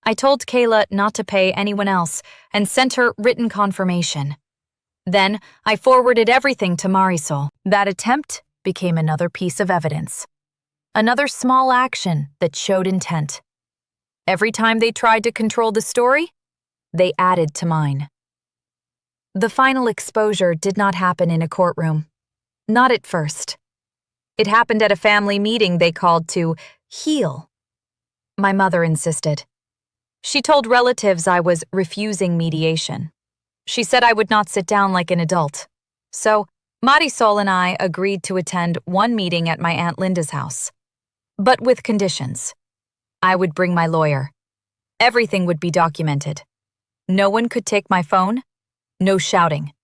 I told Kayla not to pay anyone else and sent her written confirmation. Then I forwarded everything to Marisol. That attempt became another piece of evidence. Another small action that showed intent. Every time they tried to control the story, they added to mine. The final exposure did not happen in a courtroom. Not at first. It happened at a family meeting they called to heal. My mother insisted. She told relatives I was refusing mediation. She said I would not sit down like an adult. So, Marisol and I agreed to attend one meeting at my Aunt Linda's house. But with conditions. I would bring my lawyer. Everything would be documented. No one could take my phone. No shouting.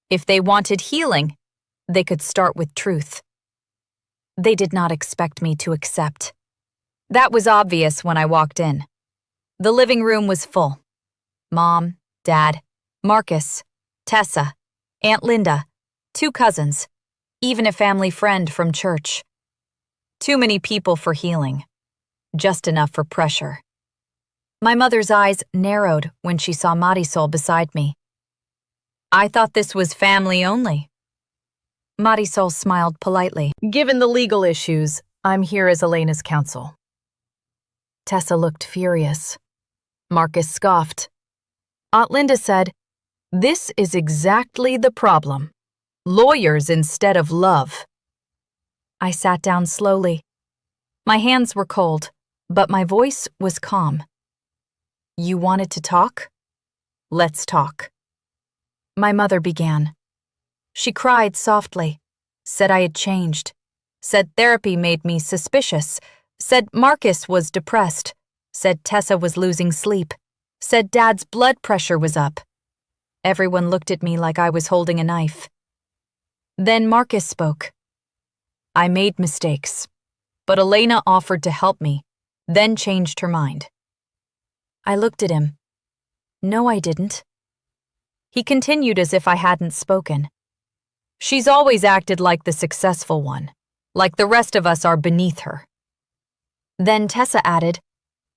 If they wanted healing, they could start with truth. They did not expect me to accept. That was obvious when I walked in. The living room was full. Mom, Dad, Marcus, Tessa, Aunt Linda, 2 cousins, even a family friend from church. Too many people for healing. Just enough for pressure. My mother's eyes narrowed when she saw Marisol beside me. "I thought this was family only." Marisol smiled politely. "Given the legal issues, I'm here as Elena's counsel." Tessa looked furious. Marcus scoffed. Aunt Linda said, "This is exactly the problem. Lawyers instead of love." I sat down slowly. My hands were cold, but my voice was calm. "You wanted to talk? Let's talk." My mother began. She cried softly, said I had changed, said therapy made me suspicious, said Marcus was depressed, said Tessa was losing sleep, said Dad's blood pressure was up. Everyone looked at me like I was holding a knife. Then Marcus spoke. "I made mistakes. but Elena offered to help me, then changed her mind. I looked at him. No, I didn't. He continued as if I hadn't spoken. She's always acted like the successful one, like the rest of us are beneath her. Then Tessa added,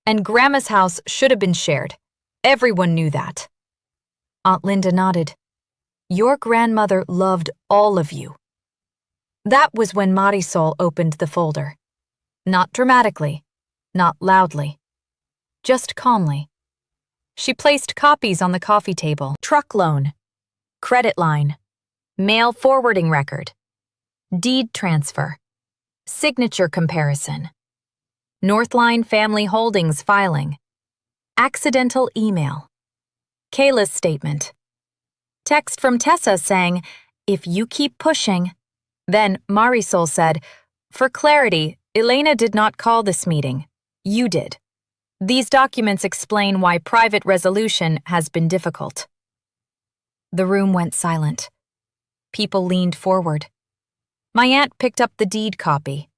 and Grandma's house should have been shared. Everyone knew that. Aunt Linda nodded. Your grandmother loved all of you. That was when Marisol opened the folder. Not dramatically, not loudly, just calmly. She placed copies on the coffee table. Truck loan, credit line, mail forwarding record, deed transfer, signature comparison, Northline Family Holdings filing, accidental email, Kayla's statement, text from Tessa saying, if you keep pushing. Then Marisol said, for clarity, Elena did not call this meeting. You did. These documents explain why private resolution has been difficult. The room went silent. People leaned forward. My aunt picked up the deed copy.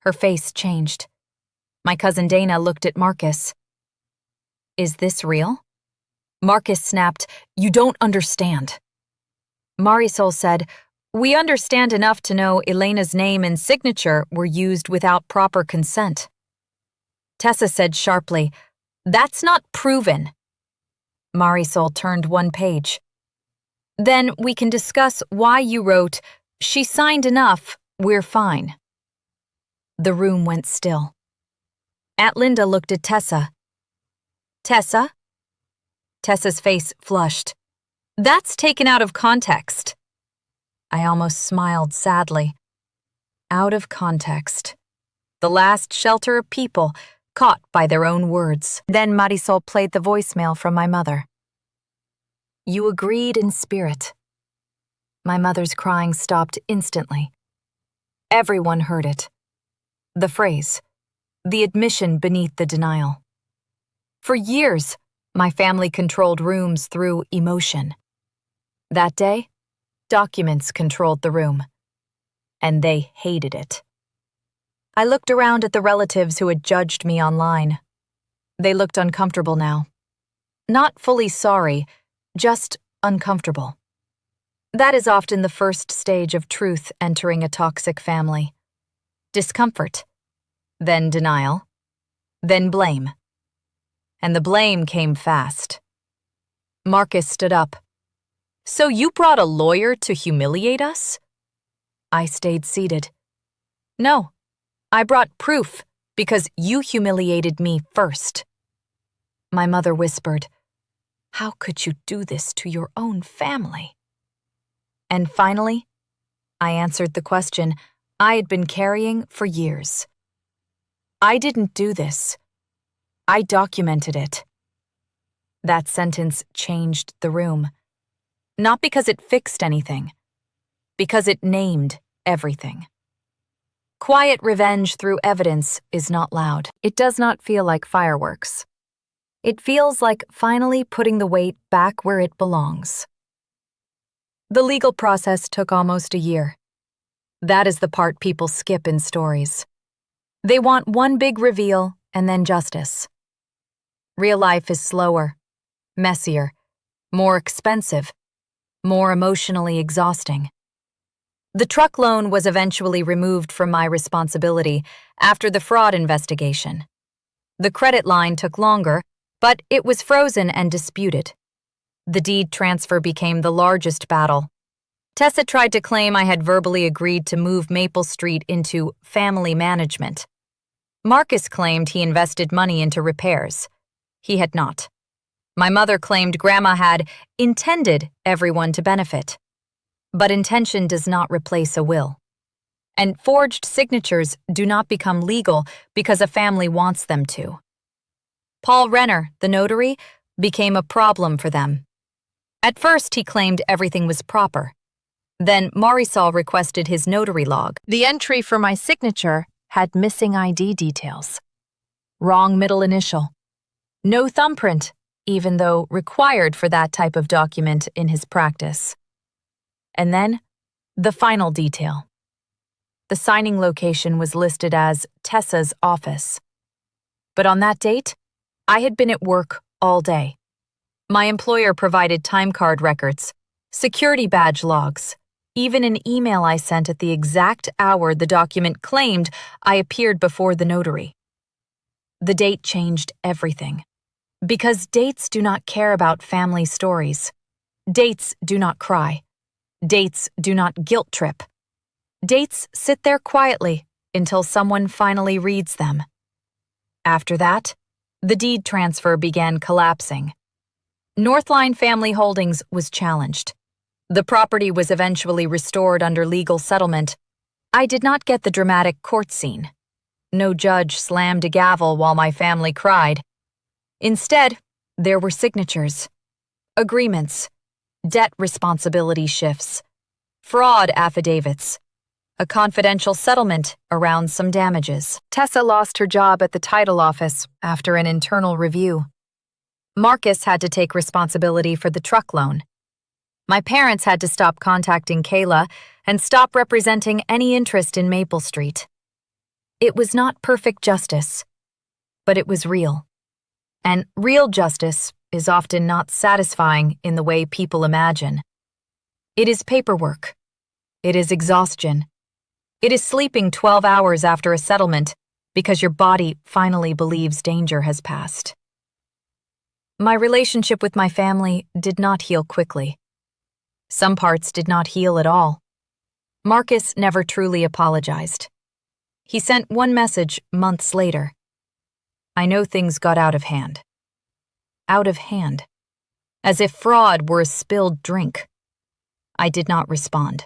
Her face changed. My cousin Dana looked at Marcus. Is this real? Marcus snapped, you don't understand. Marisol said, we understand enough to know Elena's name and signature were used without proper consent. Tessa said sharply, that's not proven. Marisol turned one page. Then we can discuss why you wrote, she signed enough, we're fine. The room went still. Aunt Linda looked at Tessa. Tessa? Tessa's face flushed. That's taken out of context. I almost smiled sadly. Out of context. The last shelter of people, caught by their own words. Then Marisol played the voicemail from my mother. You agreed in spirit. My mother's crying stopped instantly. Everyone heard it. The phrase, the admission beneath the denial. For years, my family controlled rooms through emotion. That day, documents controlled the room. And they hated it. I looked around at the relatives who had judged me online. They looked uncomfortable now. Not fully sorry, just uncomfortable. That is often the first stage of truth entering a toxic family. Discomfort, then denial, then blame. And the blame came fast. Marcus stood up. So you brought a lawyer to humiliate us? I stayed seated. No, I brought proof because you humiliated me first. My mother whispered, how could you do this to your own family? And finally, I answered the question I had been carrying for years. I didn't do this. I documented it. That sentence changed the room. Not because it fixed anything, because it named everything. Quiet revenge through evidence is not loud. It does not feel like fireworks. It feels like finally putting the weight back where it belongs. The legal process took almost a year. That is the part people skip in stories. They want one big reveal and then justice. Real life is slower, messier, more expensive, more emotionally exhausting. The truck loan was eventually removed from my responsibility after the fraud investigation. The credit line took longer, but it was frozen and disputed. The deed transfer became the largest battle. Tessa tried to claim I had verbally agreed to move Maple Street into family management. Marcus claimed he invested money into repairs. He had not. My mother claimed Grandma had intended everyone to benefit. But intention does not replace a will. And forged signatures do not become legal because a family wants them to. Paul Renner, the notary, became a problem for them. At first, he claimed everything was proper. Then Marisol requested his notary log. The entry for my signature had missing ID details. Wrong middle initial. No thumbprint, even though required for that type of document in his practice. And then, the final detail. The signing location was listed as Tessa's office. But on that date, I had been at work all day. My employer provided time card records, security badge logs, even an email I sent at the exact hour the document claimed I appeared before the notary. The date changed everything. Because dates do not care about family stories. Dates do not cry. Dates do not guilt trip. Dates sit there quietly until someone finally reads them. After that, the deed transfer began collapsing. Northline Family Holdings was challenged. The property was eventually restored under legal settlement. I did not get the dramatic court scene. No judge slammed a gavel while my family cried. Instead, there were signatures, agreements, debt responsibility shifts, fraud affidavits, a confidential settlement around some damages. Tessa lost her job at the title office after an internal review. Marcus had to take responsibility for the truck loan. My parents had to stop contacting Kayla and stop representing any interest in Maple Street. It was not perfect justice, but it was real. And real justice is often not satisfying in the way people imagine. It is paperwork. It is exhaustion. It is sleeping 12 hours after a settlement because your body finally believes danger has passed. My relationship with my family did not heal quickly. Some parts did not heal at all. Marcus never truly apologized. He sent one message months later. I know things got out of hand. Out of hand. As if fraud were a spilled drink. I did not respond.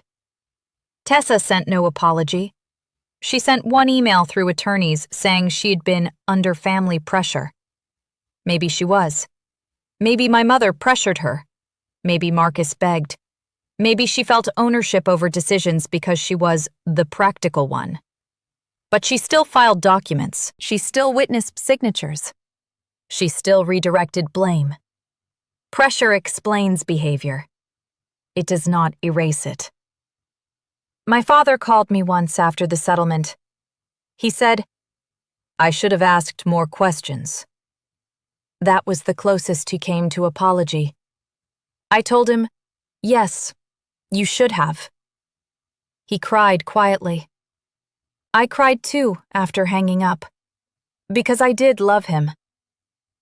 Tessa sent no apology. She sent one email through attorneys saying she had been under family pressure. Maybe she was. Maybe my mother pressured her. Maybe Marcus begged. Maybe she felt ownership over decisions because she was the practical one. But she still filed documents. She still witnessed signatures. She still redirected blame. Pressure explains behavior. It does not erase it. My father called me once after the settlement. He said, I should have asked more questions. That was the closest he came to apology. I told him, yes, you should have. He cried quietly. I cried too after hanging up, because I did love him.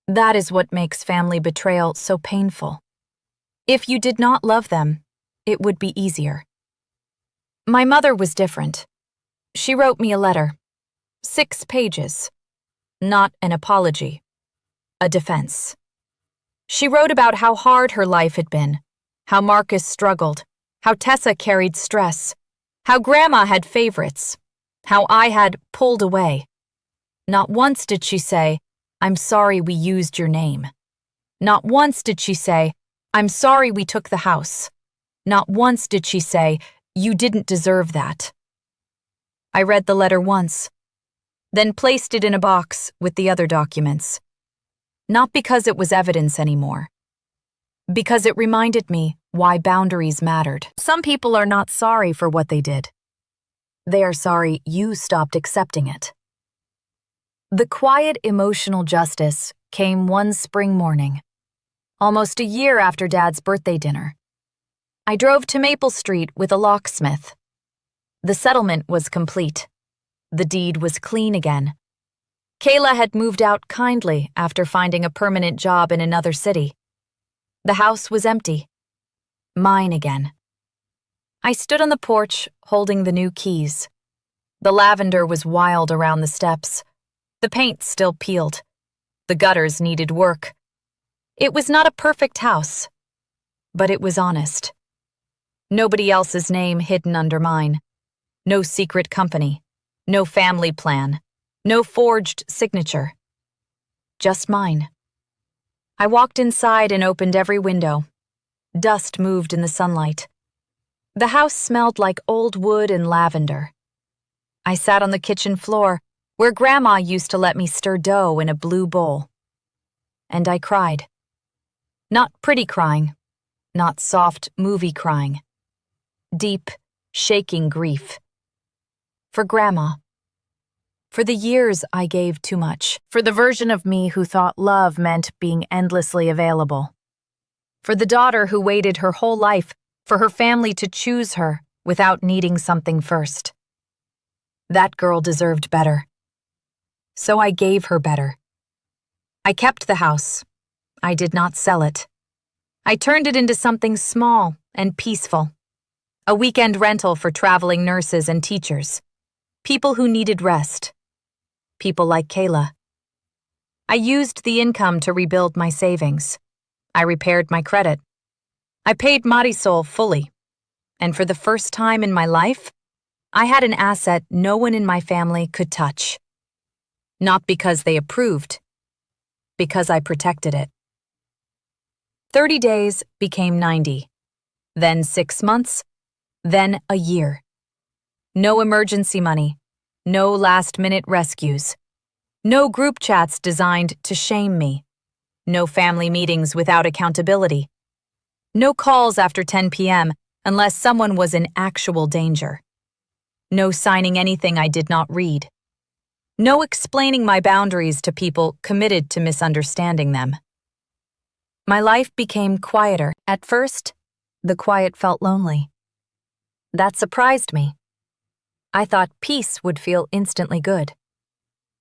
That is what makes family betrayal so painful. If you did not love them, it would be easier. My mother was different. She wrote me a letter. 6 pages. Not an apology. A defense. She wrote about how hard her life had been, how Marcus struggled, how Tessa carried stress, how Grandma had favorites, how I had pulled away. Not once did she say, I'm sorry we used your name. Not once did she say, I'm sorry we took the house. Not once did she say, you didn't deserve that. I read the letter once, then placed it in a box with the other documents. Not because it was evidence anymore. Because it reminded me why boundaries mattered. Some people are not sorry for what they did. They are sorry you stopped accepting it. The quiet emotional justice came one spring morning, almost a year after Dad's birthday dinner. I drove to Maple Street with a locksmith. The settlement was complete. The deed was clean again. Kayla had moved out kindly after finding a permanent job in another city. The house was empty. Mine again. I stood on the porch, holding the new keys. The lavender was wild around the steps. The paint still peeled. The gutters needed work. It was not a perfect house, but it was honest. Nobody else's name hidden under mine. No secret company. No family plan. No forged signature. Just mine. I walked inside and opened every window. Dust moved in the sunlight. The house smelled like old wood and lavender. I sat on the kitchen floor, where Grandma used to let me stir dough in a blue bowl. And I cried. Not pretty crying, not soft movie crying. Deep, shaking grief. For Grandma. For the years I gave too much. For the version of me who thought love meant being endlessly available. For the daughter who waited her whole life for her family to choose her without needing something first. That girl deserved better. So I gave her better. I kept the house. I did not sell it. I turned it into something small and peaceful. A weekend rental for traveling nurses and teachers. People who needed rest. People like Kayla. I used the income to rebuild my savings. I repaired my credit. I paid Marisol fully. And for the first time in my life, I had an asset no one in my family could touch. Not because they approved, because I protected it. 30 days became 90, then 6 months, then a year. No emergency money, no last-minute rescues, no group chats designed to shame me, no family meetings without accountability, no calls after 10 p.m. unless someone was in actual danger, no signing anything I did not read, no explaining my boundaries to people committed to misunderstanding them. My life became quieter. At first, the quiet felt lonely. That surprised me. I thought peace would feel instantly good.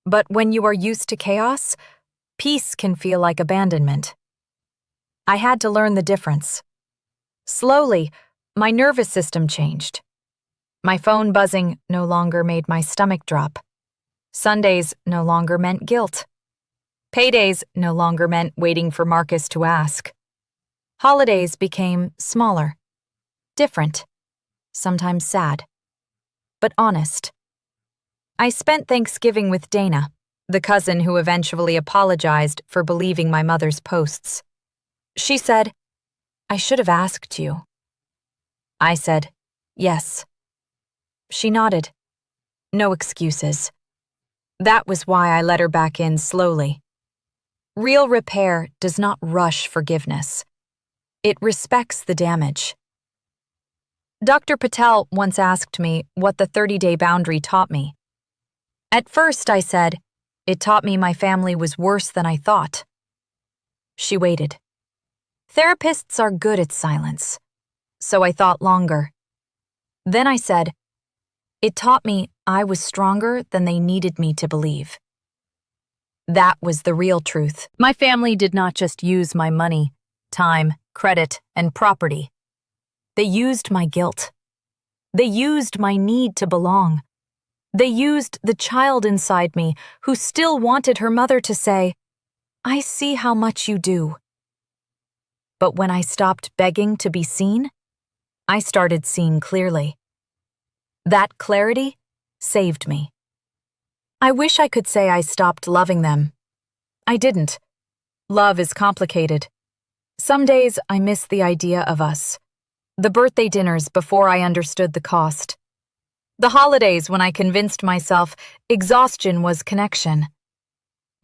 But when you are used to chaos, peace can feel like abandonment. I had to learn the difference. Slowly, my nervous system changed. My phone buzzing no longer made my stomach drop. Sundays no longer meant guilt. Paydays no longer meant waiting for Marcus to ask. Holidays became smaller, different, sometimes sad, but honest. I spent Thanksgiving with Dana, the cousin who eventually apologized for believing my mother's posts. She said, "I should have asked you." I said, "Yes." She nodded. No excuses. That was why I let her back in slowly. Real repair does not rush forgiveness. It respects the damage. Dr. Patel once asked me what the 30-day boundary taught me. At first, I said, it taught me my family was worse than I thought. She waited. Therapists are good at silence, so I thought longer. Then I said, it taught me I was stronger than they needed me to believe. That was the real truth. My family did not just use my money, time, credit, and property. They used my guilt. They used my need to belong. They used the child inside me who still wanted her mother to say, "I see how much you do." But when I stopped begging to be seen, I started seeing clearly. That clarity saved me. I wish I could say I stopped loving them. I didn't. Love is complicated. Some days I miss the idea of us. The birthday dinners before I understood the cost. The holidays when I convinced myself exhaustion was connection.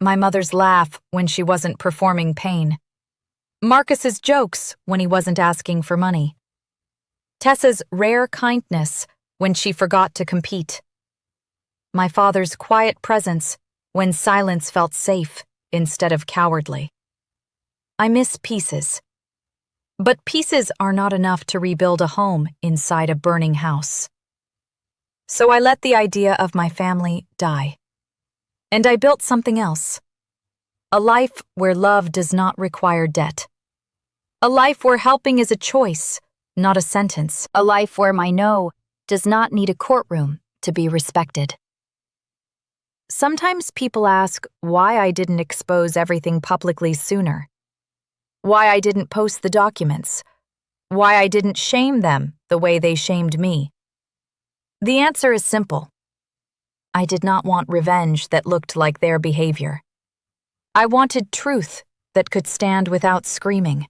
My mother's laugh when she wasn't performing pain. Marcus's jokes when he wasn't asking for money. Tessa's rare kindness when she forgot to compete. My father's quiet presence when silence felt safe instead of cowardly. I miss pieces. But pieces are not enough to rebuild a home inside a burning house. So I let the idea of my family die. And I built something else. A life where love does not require debt. A life where helping is a choice, not a sentence. A life where my no does not need a courtroom to be respected. Sometimes people ask why I didn't expose everything publicly sooner. Why I didn't post the documents. Why I didn't shame them the way they shamed me. The answer is simple. I did not want revenge that looked like their behavior. I wanted truth that could stand without screaming.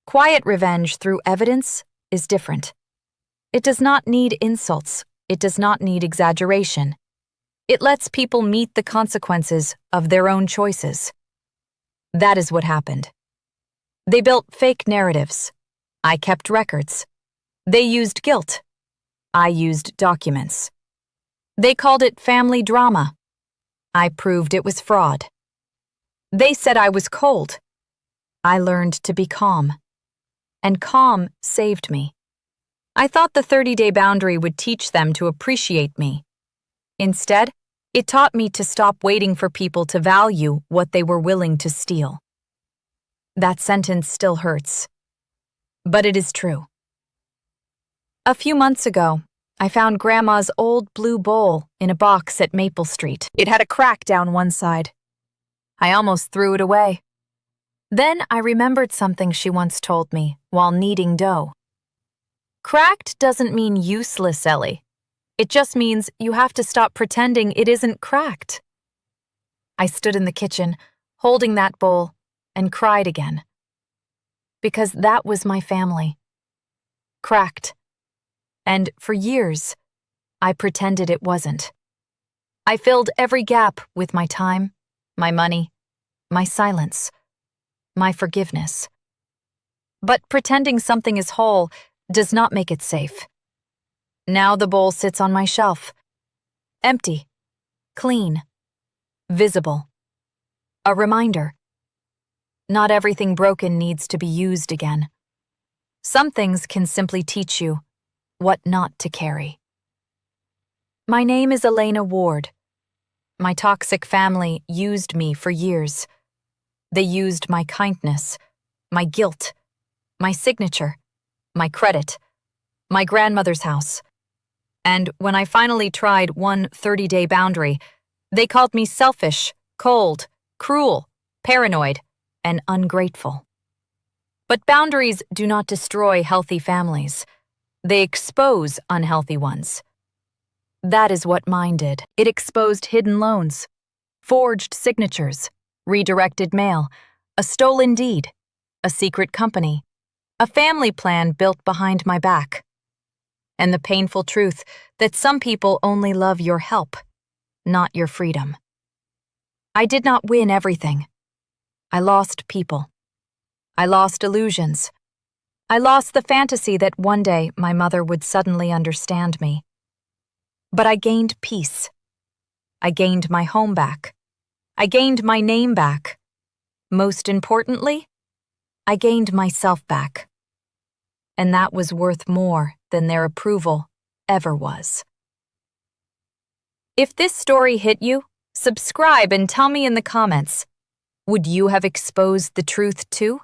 Quiet revenge through evidence is different. It does not need insults. It does not need exaggeration. It lets people meet the consequences of their own choices. That is what happened. They built fake narratives. I kept records. They used guilt. I used documents. They called it family drama. I proved it was fraud. They said I was cold. I learned to be calm. And calm saved me. I thought the 30-day boundary would teach them to appreciate me. Instead, it taught me to stop waiting for people to value what they were willing to steal. That sentence still hurts. But it is true. A few months ago, I found Grandma's old blue bowl in a box at Maple Street. It had a crack down one side. I almost threw it away. Then I remembered something she once told me while kneading dough. Cracked doesn't mean useless, Ellie. It just means you have to stop pretending it isn't cracked. I stood in the kitchen, holding that bowl, and cried again. Because that was my family. Cracked. And for years, I pretended it wasn't. I filled every gap with my time, my money, my silence, my forgiveness. But pretending something is whole does not make it safe. Now the bowl sits on my shelf. Empty, clean, visible. A reminder. Not everything broken needs to be used again. Some things can simply teach you what not to carry. My name is Elena Ward. My toxic family used me for years. They used my kindness, my guilt, my signature, my credit, my grandmother's house. And when I finally tried one 30-day boundary, they called me selfish, cold, cruel, paranoid, and ungrateful. But boundaries do not destroy healthy families. They expose unhealthy ones. That is what mine did. It exposed hidden loans, forged signatures, redirected mail, a stolen deed, a secret company, a family plan built behind my back, and the painful truth that some people only love your help, not your freedom. I did not win everything. I lost people. I lost illusions. I lost the fantasy that one day my mother would suddenly understand me. But I gained peace. I gained my home back. I gained my name back. Most importantly, I gained myself back. And that was worth more than their approval ever was. If this story hit you, subscribe and tell me in the comments. Would you have exposed the truth too?